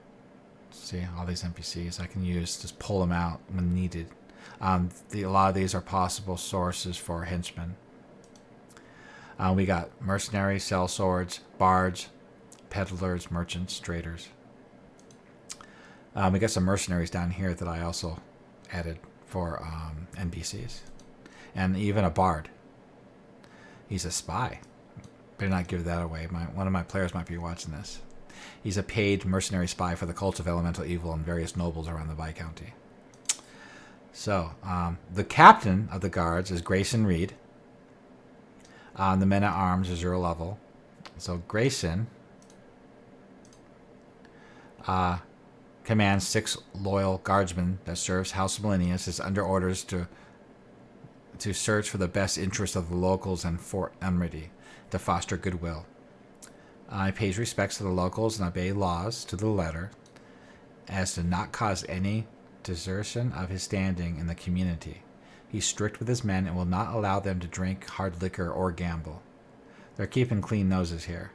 See, all these NPCs I can use, just pull them out when needed. A lot of these are possible sources for henchmen. We got mercenaries, sellswords, bards, peddlers, merchants, traders. We got some mercenaries down here that I also added for NPCs. And even a bard. He's a spy. Better not give that away. One of my players might be watching this. He's a paid mercenary spy for the cults of elemental evil and various nobles around the Viscounty. So, the captain of the guards is Grayson Reed. The men-at-arms are 0 level. So Grayson commands 6 loyal guardsmen that serves House Millennius, is under orders to search for the best interests of the locals and Fort Emridy, to foster goodwill. He pays respects to the locals and obey laws to the letter, as to not cause any desertion of his standing in the community. He's strict with his men and will not allow them to drink hard liquor or gamble. They're keeping clean noses here,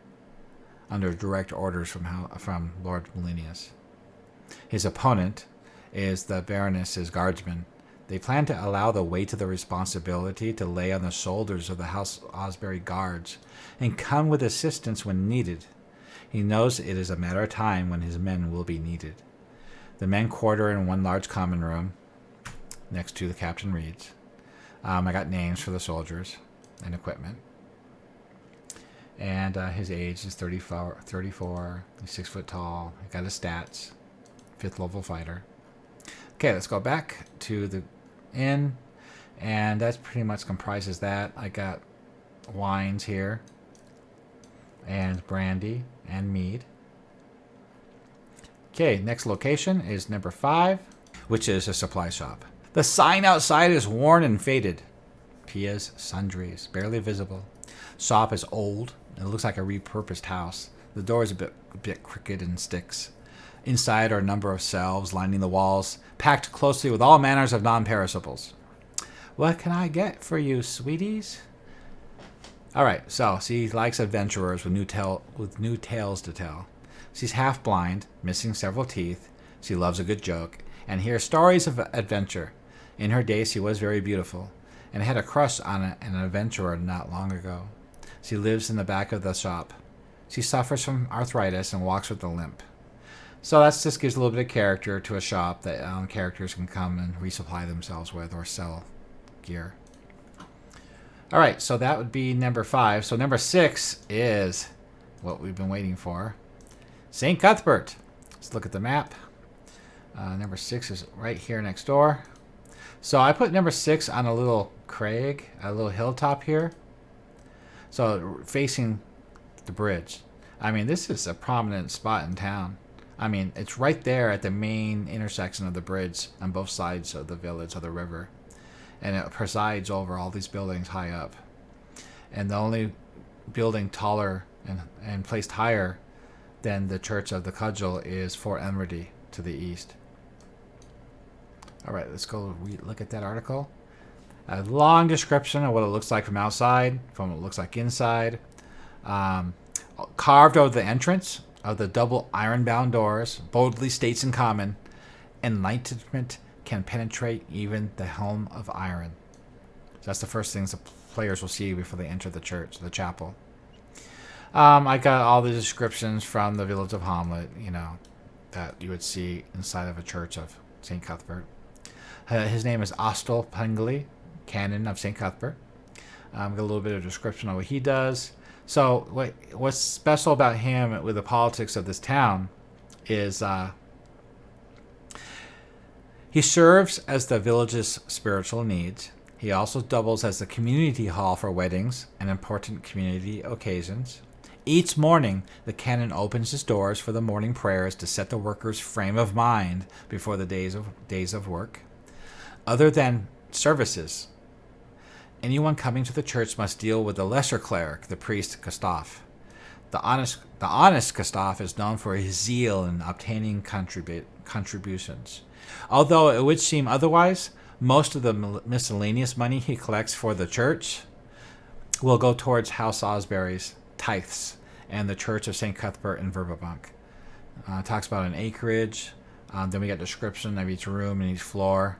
under direct orders from Lord Millennius. His opponent is the Baroness's guardsman. They plan to allow the weight of the responsibility to lay on the shoulders of the House Asbury guards and come with assistance when needed. He knows it is a matter of time when his men will be needed. The men quarter in one large common room next to the Captain Reed's. I got names for the soldiers and equipment. And his age is 34. He's 6 foot tall. He got his stats. 5th level fighter. Okay, let's go back to the inn. And that pretty much comprises that. I got wines here. And brandy and mead. Okay, next location is number 5, which is a supply shop. The sign outside is worn and faded. Pia's Sundries, barely visible. Shop is old. It looks like a repurposed house. The door is a bit crooked and sticks. Inside are a number of shelves lining the walls, packed closely with all manners of non-perishables. What can I get for you, sweeties? All right, so she likes adventurers with new tales to tell. She's half blind, missing several teeth. She loves a good joke and hears stories of adventure. In her day, she was very beautiful and had a crush on an adventurer not long ago. She lives in the back of the shop. She suffers from arthritis and walks with a limp. So that just gives a little bit of character to a shop that characters can come and resupply themselves with or sell gear. All right, so that would be number 5. So number 6 is what we've been waiting for. St. Cuthbert. Let's look at the map. Number 6 is right here next door. So I put number 6 on a little crag, a little hilltop here. So facing the bridge. I mean, this is a prominent spot in town. I mean, it's right there at the main intersection of the bridge on both sides of the village of the river. And it presides over all these buildings high up. And the only building taller and placed higher than the Church of the Cudgel is Fort Emridy to the east. All right, let's go look at that article. A long description of what it looks like from outside, from what it looks like inside. Carved over the entrance of the double iron-bound doors, boldly states in common, enlightenment can penetrate even the helm of iron. So that's the first things the players will see before they enter the church, the chapel. I got all the descriptions from the village of Hamlet, that you would see inside of a church of St. Cuthbert. His name is Ostel Pengley, Canon of St. Cuthbert. Got a little bit of description of what he does. So what's special about him with the politics of this town is he serves as the village's spiritual needs. He also doubles as the community hall for weddings and important community occasions. Each morning, the canon opens his doors for the morning prayers to set the workers' frame of mind before the days of work. Other than services, anyone coming to the church must deal with the lesser cleric, the priest Gustav. The honest Gustav is known for his zeal in obtaining contributions. Although it would seem otherwise, most of the miscellaneous money he collects for the church will go towards House Asbury's tithes and the Church of St. Cuthbert in Verbobonc. Talks about an acreage. Then we get description of each room and each floor.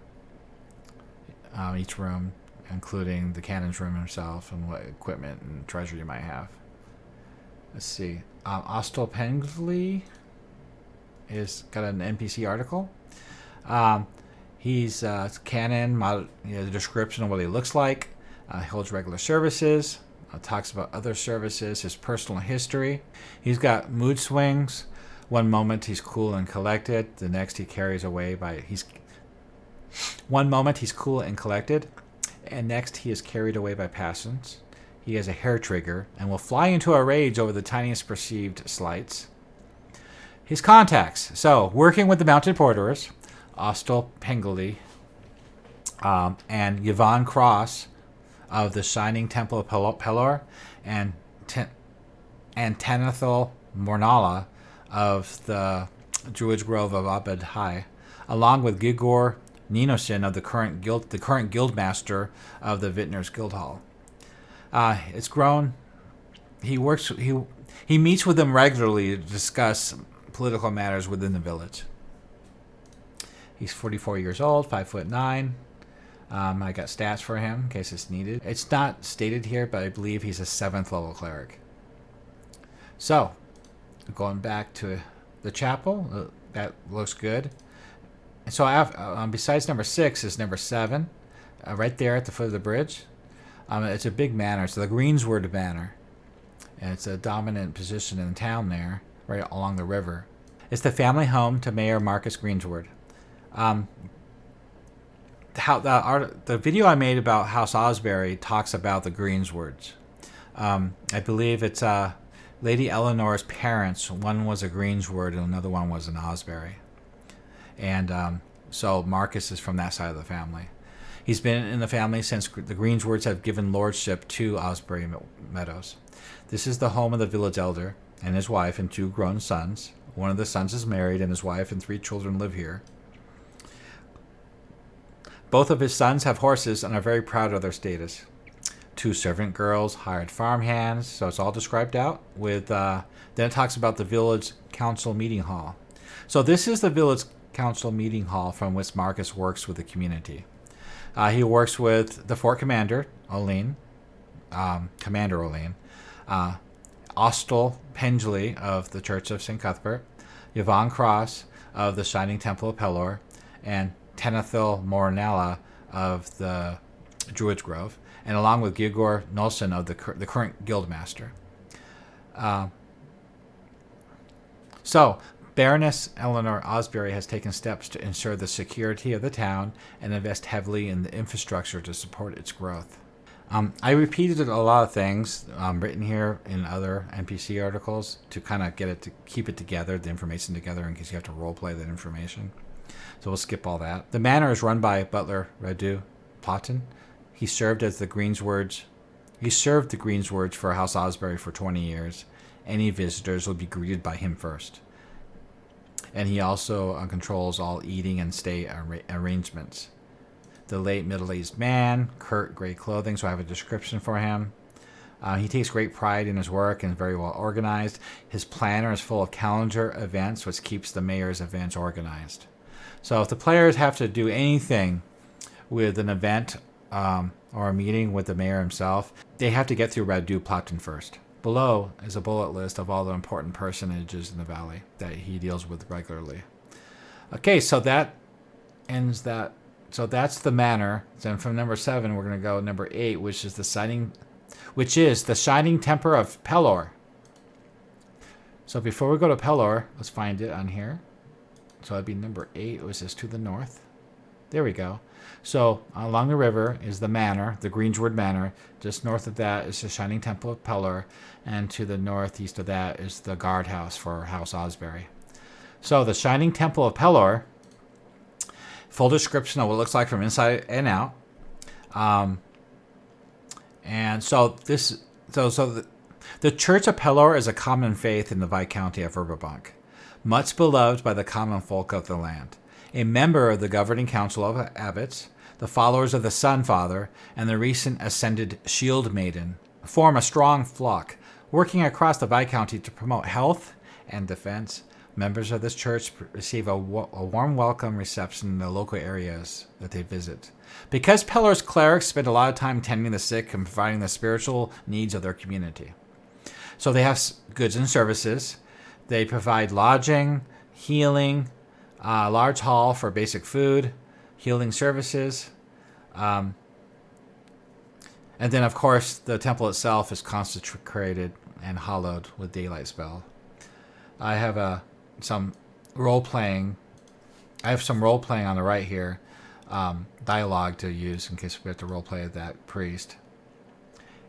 Each room, including the canon's room himself and what equipment and treasure you might have. Let's see. Ostel Pengley is got an NPC article. He's canon, the description of what he looks like. He holds regular services. Talks about other services, his personal history. He's got mood swings. One moment he's cool and collected. The next he carries away by One moment he's cool and collected, and next he is carried away by passions. He has a hair trigger and will fly into a rage over the tiniest perceived slights. His contacts. So, working with the mounted porters, Ostel Pengley, and Yvonne Cross of the Shining Temple of Pelor, and Tanithal Mornala of the Druid's Grove of Abed High, along with Gigor Ninosin of the current guildmaster of the Vintners Guildhall. It's grown. He meets with them regularly to discuss political matters within the village. He's 44 years old, 5'9". I got stats for him in case it's needed. It's not stated here, but I believe he's a 7th level cleric. So, going back to the chapel, that looks good. So besides number 6 is number 7, right there at the foot of the bridge. It's a big manor. It's the Greensward Manor. And it's a dominant position in the town there, right along the river. It's the family home to Mayor Marcus Greensward. The video I made about House Asbury talks about the Greenswards. I believe it's Lady Eleanor's parents. One was a Greensward and another one was an Asbury. And so Marcus is from that side of the family. He's been in the family since the Greenswards have given lordship to Asbury Meadows. This is the home of the village elder and his wife and 2 grown sons. One of the sons is married and his wife and 3 children live here. Both of his sons have horses and are very proud of their status. 2 servant girls, hired farmhands, so it's all described out. Then it talks about the village council meeting hall. So this is the village council meeting hall from which Marcus works with the community. He works with the fort commander, Olene, Commander Olene, Ostel Pengley of the Church of St. Cuthbert, Yvonne Cross of the Shining Temple of Pelor, and Tanithal Mornala of the Druid's Grove, and along with Gigor Nolson of the current guildmaster. So, Baroness Eleanor Asbury has taken steps to ensure the security of the town and invest heavily in the infrastructure to support its growth. I repeated a lot of things written here in other NPC articles to kind of get it to keep it together, the information together, in case you have to roleplay that information. So we'll skip all that. The manor is run by Butler Radu Plotton. He served the Greenswards for House Asbury for 20 years. Any visitors will be greeted by him first. And he also controls all eating and stay arrangements. The late middle-aged man, curt gray clothing, so I have a description for him. He takes great pride in his work and is very well organized. His planner is full of calendar events, which keeps the mayor's events organized. So if the players have to do anything with an event or a meeting with the mayor himself, they have to get through Radu Plotton first. Below is a bullet list of all the important personages in the valley that he deals with regularly. Okay, so that ends that. So that's the manor. Then from number 7, we're going to go number 8, which is the Shining Temper of Pelor. So before we go to Pelor, let's find it on here. So that'd be number 8, which is to the north. There we go. So along the river is the manor, the Greensward Manor. Just north of that is the Shining Temple of Pelor, and to the northeast of that is the guardhouse for House Asbury. So the Shining Temple of Pelor. Full description of what it looks like from inside and out. And so the Church of Pelor is a common faith in the Viscounty of Verbobonc, much beloved by the common folk of the land. A member of the governing council of abbots, the followers of the Sun Father, and the recent ascended Shield Maiden form a strong flock, working across the Viscounty to promote health and defense. Members of this church receive a warm welcome reception in the local areas that they visit. Because Pelor's clerics spend a lot of time tending the sick and providing the spiritual needs of their community. So they have goods and services. They provide lodging, healing, a large hall for basic food, healing services. And then, of course, the temple itself is consecrated and hallowed with daylight spell. I have some role-playing. I have some role-playing on the right here, dialogue to use in case we have to role-play that priest.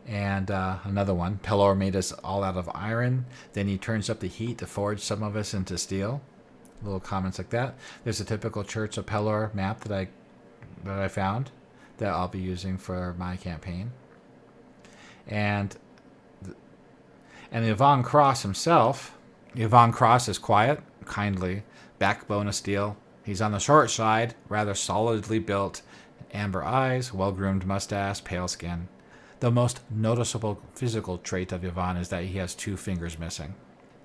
And another one, Pelor made us all out of iron. Then he turns up the heat to forge some of us into steel. Little comments like that. There's a typical Church of Pelor map that I found that I'll be using for my campaign. And Yvonne Cross himself. Yvonne Cross is quiet, kindly, backbone of steel. He's on the short side, rather solidly built, amber eyes, well-groomed mustache, pale skin. The most noticeable physical trait of Yvonne is that he has 2 fingers missing.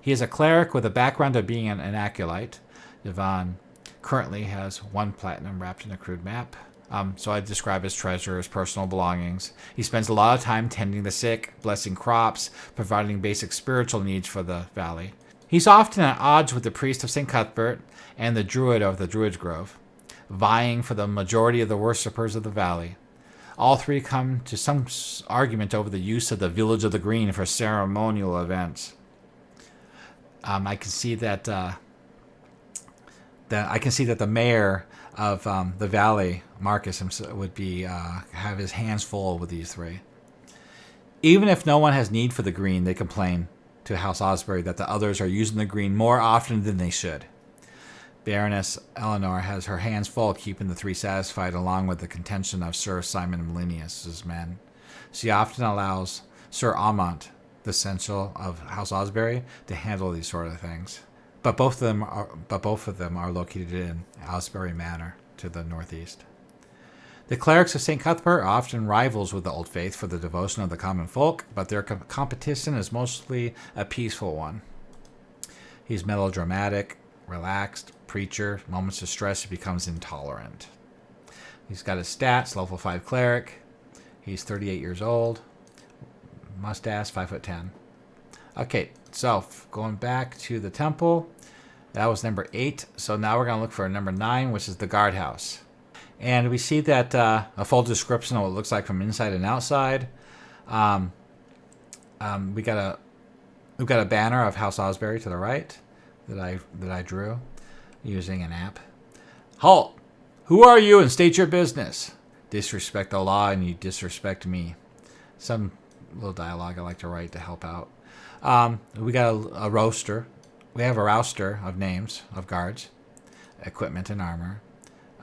He is a cleric with a background of being an acolyte. Yvonne currently has 1 platinum wrapped in a crude map. So I describe his treasure, his personal belongings. He spends a lot of time tending the sick, blessing crops, providing basic spiritual needs for the valley. He's often at odds with the priest of St. Cuthbert and the druid of the Druid's Grove, vying for the majority of the worshippers of the valley. All 3 come to some argument over the use of the Village of the Green for ceremonial events. I can see that the mayor of the valley, Marcus, would be have his hands full with these 3. Even if no one has need for the green, they complain to House Asbury that the others are using the green more often than they should. Baroness Eleanor has her hands full keeping the 3 satisfied, along with the contention of Sir Simon Melinius' men. She often allows Sir Amont, the seneschal of House Asbury, to handle these sort of things. But both of them are located in Asbury Manor to the northeast. The clerics of St. Cuthbert are often rivals with the Old Faith for the devotion of the common folk, but their competition is mostly a peaceful one. He's melodramatic, relaxed, preacher. Moments of stress, he becomes intolerant. He's got his stats, level 5 cleric. He's 38 years old. Mustache, 5'10". Okay, so going back to the temple, that was number 8. So now we're going to look for number 9, which is the guardhouse. And we see that a full description of what it looks like from inside and outside. We got a banner of House Asbury to the right that I drew using an app. Halt! Who are you, and state your business? Disrespect the law and you disrespect me. some little dialogue I like to write to help out. We got a roster. We have a roster of names of guards, equipment and armor,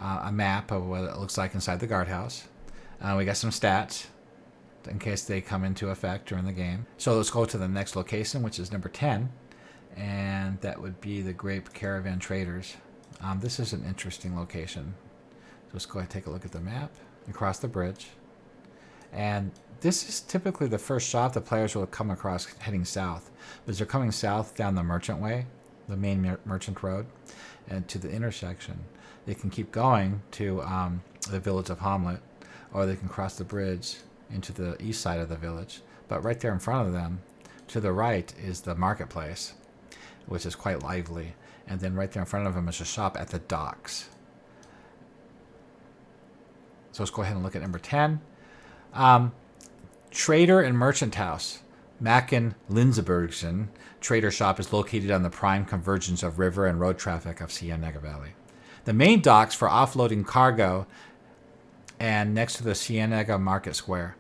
a map of what it looks like inside the guardhouse. We got some stats in case they come into effect during the game. So let's go to the next location, which is number 10, and that would be the Grape Caravan Traders. This is an interesting location. So let's go ahead and take a look at the map and cross the bridge. And this is typically the first shop the players will come across heading south. But as they're coming south down the Merchant Way, the main Merchant Road, and to the intersection, they can keep going to the village of Hamlet, or they can cross the bridge into the east side of the village. But right there in front of them, to the right, is the marketplace, which is quite lively. And then right there in front of them is a shop at the docks. So let's go ahead and look at number 10. Trader and Merchant House. Macken Lindsbergsen Trader Shop is located on the prime convergence of river and road traffic of Cienega Valley. The main docks for offloading cargo and next to the Cienega Market Square.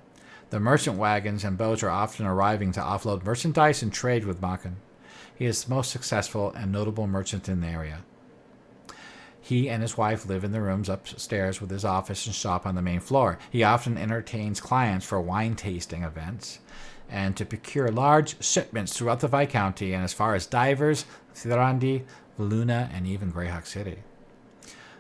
The merchant wagons and boats are often arriving to offload merchandise and trade with Macken. He is the most successful and notable merchant in the area. He and his wife live in the rooms upstairs with his office and shop on the main floor. He often entertains clients for wine tasting events and to procure large shipments throughout the Viscounty and as far as Divers, Thirandi, Luna, and even Greyhawk City.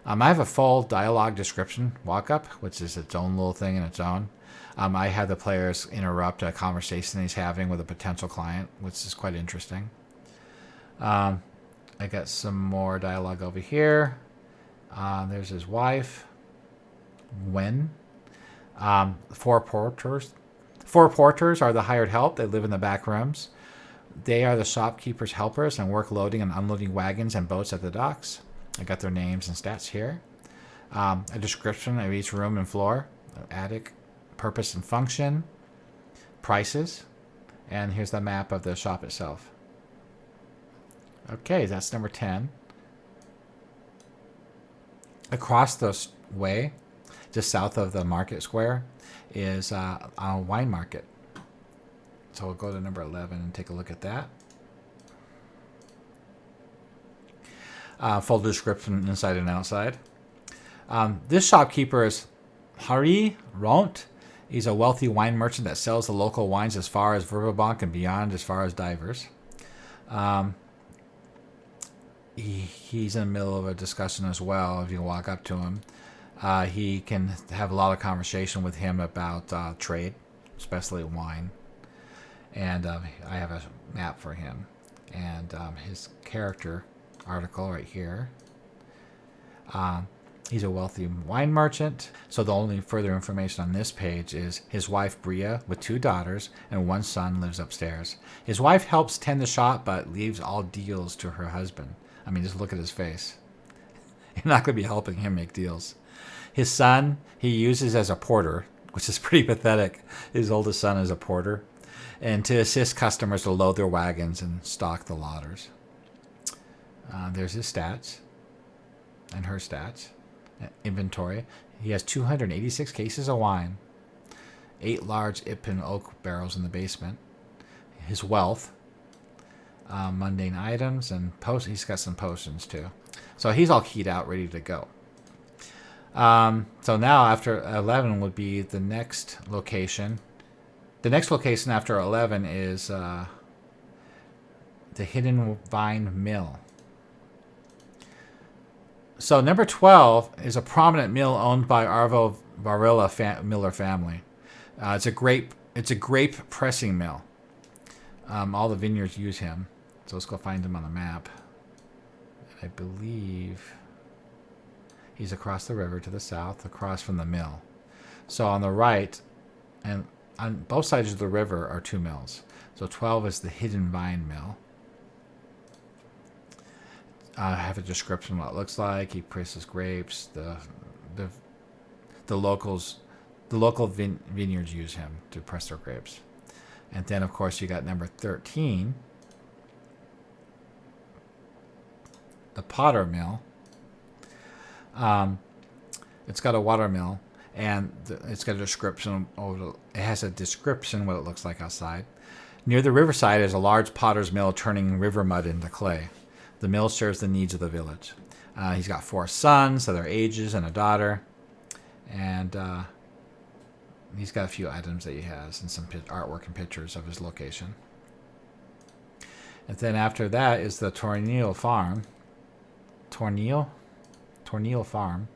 I have a full dialogue description walk-up, which is its own little thing in its own. I have the players interrupt a conversation he's having with a potential client, which is quite interesting. I got some more dialogue over here. There's his wife, Wen. Four porters. Four porters are the hired help. They live in the back rooms. They are the shopkeeper's helpers and work loading and unloading wagons and boats at the docks. I got their names and stats here. A description of each room and floor, attic, purpose and function, prices, and here's the map of the shop itself. Okay, that's number 10. Across the way, just south of the market square, is a wine market. So we'll go to number 11 and take a look at that. Full description inside and outside. This shopkeeper is Harry Ront. He's a wealthy wine merchant that sells the local wines as far as Verbobonc and beyond, as far as Divers. He's in the middle of a discussion as well. If you walk up to him, he can have a lot of conversation with him about trade, especially wine. And I have a map for him and his character article right here. He's a wealthy wine merchant. So the only further information on this page is his wife Bria with 2 daughters and 1 son lives upstairs. His wife helps tend the shop but leaves all deals to her husband. I mean, just look at his face. You're not going to be helping him make deals. His son, he uses as a porter, which is pretty pathetic. His oldest son is a porter. And to assist customers to load their wagons and stock the loaders. There's his stats and her stats. Inventory. He has 286 cases of wine. 8 large Ipin oak barrels in the basement. His wealth. Mundane items and he's got some potions too. So he's all keyed out, ready to go. So now after 11 would be the next location. The next location after 11 is the Hidden Vine Mill. So number 12 is a prominent mill owned by Arvo Varilla Miller family. It's a grape pressing mill. All the vineyards use him. So let's go find him on the map. I believe he's across the river to the south, across from the mill. So on the right, and on both sides of the river are 2 mills. So 12 is the Hidden Vine Mill. I have a description of what it looks like. He presses grapes. The local vineyards use him to press their grapes. And then, of course, you got number 13, the Potter Mill. It's got a water mill, And it's got a description. It has a description what it looks like outside. Near the riverside is a large potter's mill turning river mud into clay. The mill serves the needs of the village. He's got 4 sons of their ages and a daughter. And he's got a few items that he has and some artwork and pictures of his location. And then after that is the Tornil Farm. Tornil Farm.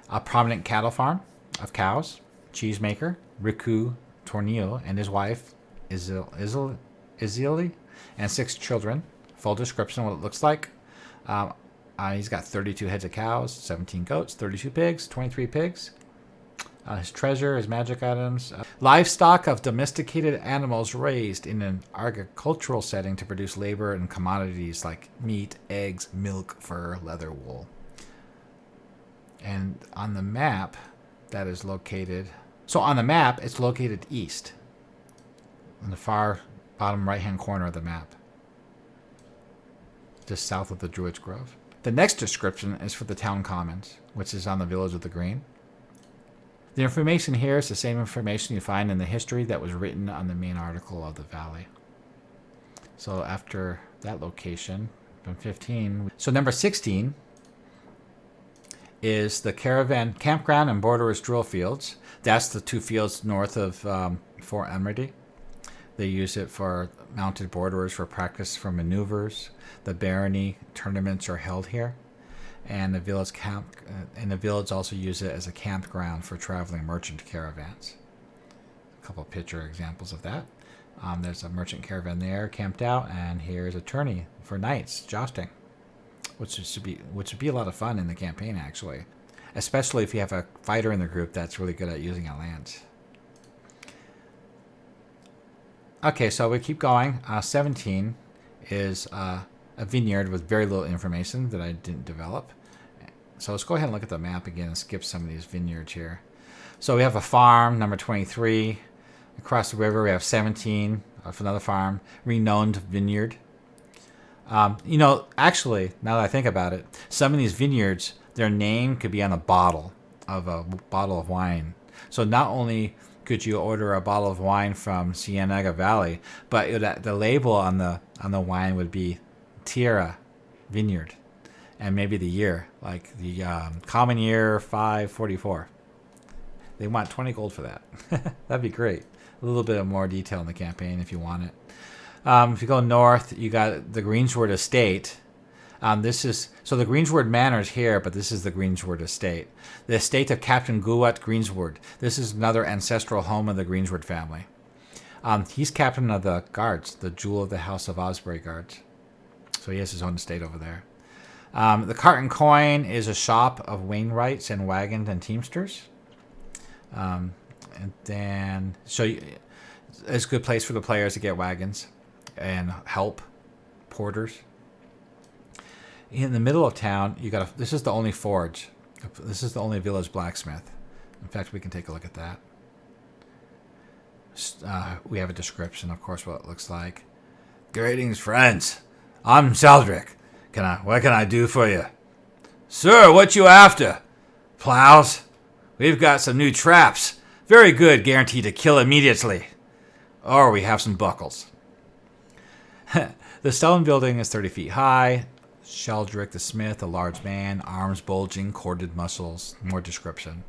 A prominent cattle farm of cows. Cheesemaker, Riku Tornil, and his wife, Izili, and 6 children. Full description of what it looks like. He's got 32 heads of cows, 17 goats, 32 pigs, 23 pigs. His treasure, his magic items. Livestock of domesticated animals raised in an agricultural setting to produce labor and commodities like meat, eggs, milk, fur, leather, wool. And on the map, that is located... So on the map, it's located east. In the far bottom right-hand corner of the map. Just south of the Druid's Grove. The next description is for the town commons, which is on the Village of the Green. The information here is the same information you find in the history that was written on the main article of the valley. So after that location, from 15... So number 16 is the caravan campground and borderers drill fields. That's the 2 fields north of Fort Emridy. They use it for mounted borderers for practice for maneuvers. The barony tournaments are held here. And the village also use it as a campground for traveling merchant caravans. A couple of picture examples of that. There's a merchant caravan there camped out, and here's a tourney for knights jousting, which would be a lot of fun in the campaign actually, especially if you have a fighter in the group that's really good at using a lance. Okay, so we keep going. 17 is a vineyard with very little information that I didn't develop. So let's go ahead and look at the map again and skip some of these vineyards here. So we have a farm, number 23. Across the river, we have 17 of another farm, renowned vineyard. Actually, now that I think about it, some of these vineyards, their name could be on a bottle of wine. So not only could you order a bottle of wine from Cienega Valley, but the label on the wine would be Tierra Vineyard, and maybe the year, like the common year 544. They want 20 gold for that. That'd be great. A little bit of more detail in the campaign if you want it. If you go north, you got the Greensward Estate. The Greensward Manor is here, but this is the Greensward Estate. The estate of Captain Guat Greensward. This is another ancestral home of the Greensward family. He's captain of the guards, the Jewel of the House of Asbury guards. So he has his own estate over there. The Cart and Coin is a shop of Wainwrights and wagons and teamsters. It's a good place for the players to get wagons and help porters. In the middle of town, this is the only forge. This is the only village blacksmith. In fact, we can take a look at that. We have a description, of course, what it looks like. Greetings, friends. I'm Saldric. What can I do for you? Sir, what you after? Plows? We've got some new traps. Very good, guaranteed to kill immediately. Or we have some buckles. The stone building is 30 feet high. Sheldrick the smith, a large man, arms bulging, corded muscles. More description.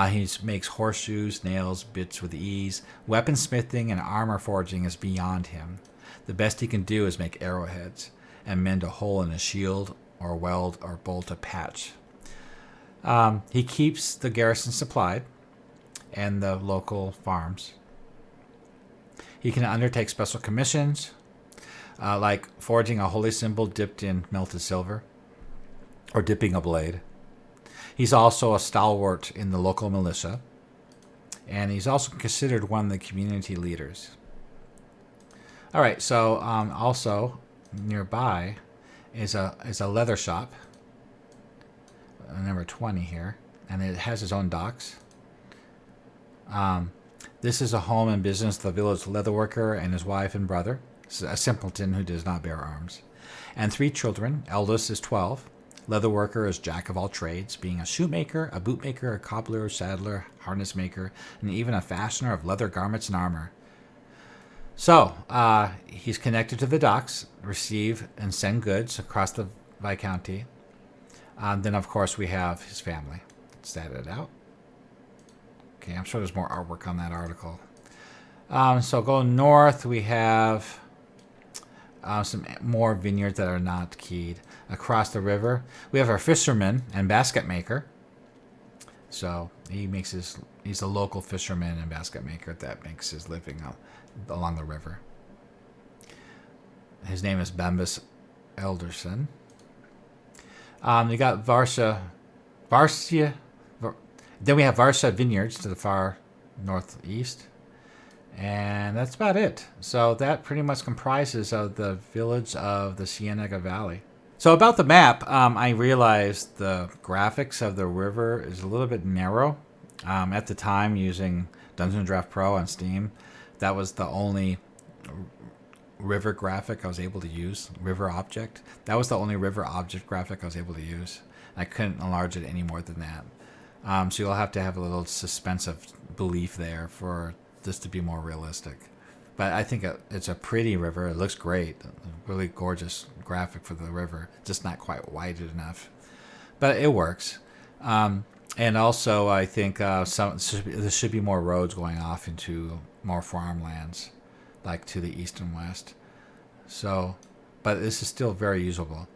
He makes horseshoes, nails, bits with ease. Weaponsmithing and armor forging is beyond him. The best he can do is make arrowheads and mend a hole in a shield or weld or bolt a patch. He keeps the garrison supplied and the local farms. He can undertake special commissions, like forging a holy symbol dipped in melted silver or dipping a blade. He's also a stalwart in the local militia, and he's also considered one of the community leaders. All right, so also nearby is a leather shop, number 20 here, and it has its own docks. This is a home and business of the village leatherworker and his wife and brother, a simpleton who does not bear arms, and 3 children. Eldest is 12, Leatherworker is jack of all trades, being a shoemaker, a bootmaker, a cobbler, saddler, harness maker, and even a fastener of leather garments and armor. So, he's connected to the docks, receive and send goods across the Viscounty. Then, of course, we have his family. Let's stat it out. Okay, I'm sure there's more artwork on that article. So, go north, we have some more vineyards that are not keyed. Across the river, we have our fisherman and basket maker. So, he's a local fisherman and basket maker that makes his living along the river. His name is Bambus Elderson. We got Varsia. Then we have Varsia Vineyards to the far northeast. And that's about it. So that pretty much comprises of the village of the Cienega Valley. So about the map, I realized the graphics of the river is a little bit narrow. At the time, using Dungeondraft Pro on Steam, that was the only river graphic I was able to use. River object. That was the only river object graphic I was able to use. I couldn't enlarge it any more than that. So you'll have to have a little suspense of belief there for this to be more realistic. But I think it's a pretty river. It looks great. Really gorgeous graphic for the river. Just not quite wide enough. But it works. And also, I think there should be more roads going off into more farmlands, like to the east and west. So, but this is still very usable.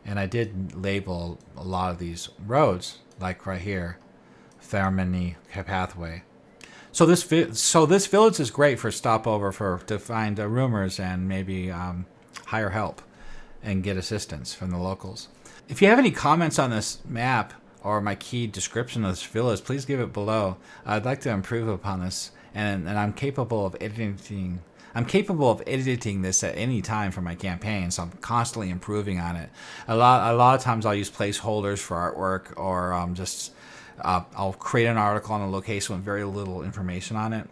And I did label a lot of these roads, like right here, Fermany Pathway. So this village is great for stopover to find rumors and maybe hire help and get assistance from the locals. If you have any comments on this map or my key description of this village, please give it below. I'd like to improve upon this, and I'm capable of editing. I'm capable of editing this at any time for my campaign, so I'm constantly improving on it. A lot of times I'll use placeholders for artwork, or I'll create an article on a location with very little information on it.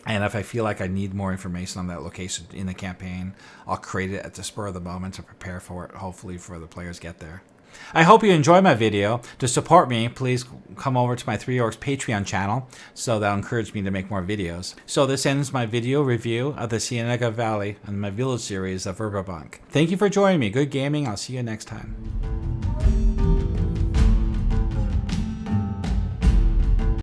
And if I feel like I need more information on that location in the campaign, I'll create it at the spur of the moment to prepare for it, hopefully before the players get there. I hope you enjoy my video. To support me, please come over to my 3 Orcs Patreon channel, so that'll encourage me to make more videos. So this ends my video review of the Cienega Valley and my village series of Verbobonc. Thank you for joining me. Good gaming. I'll see you next time.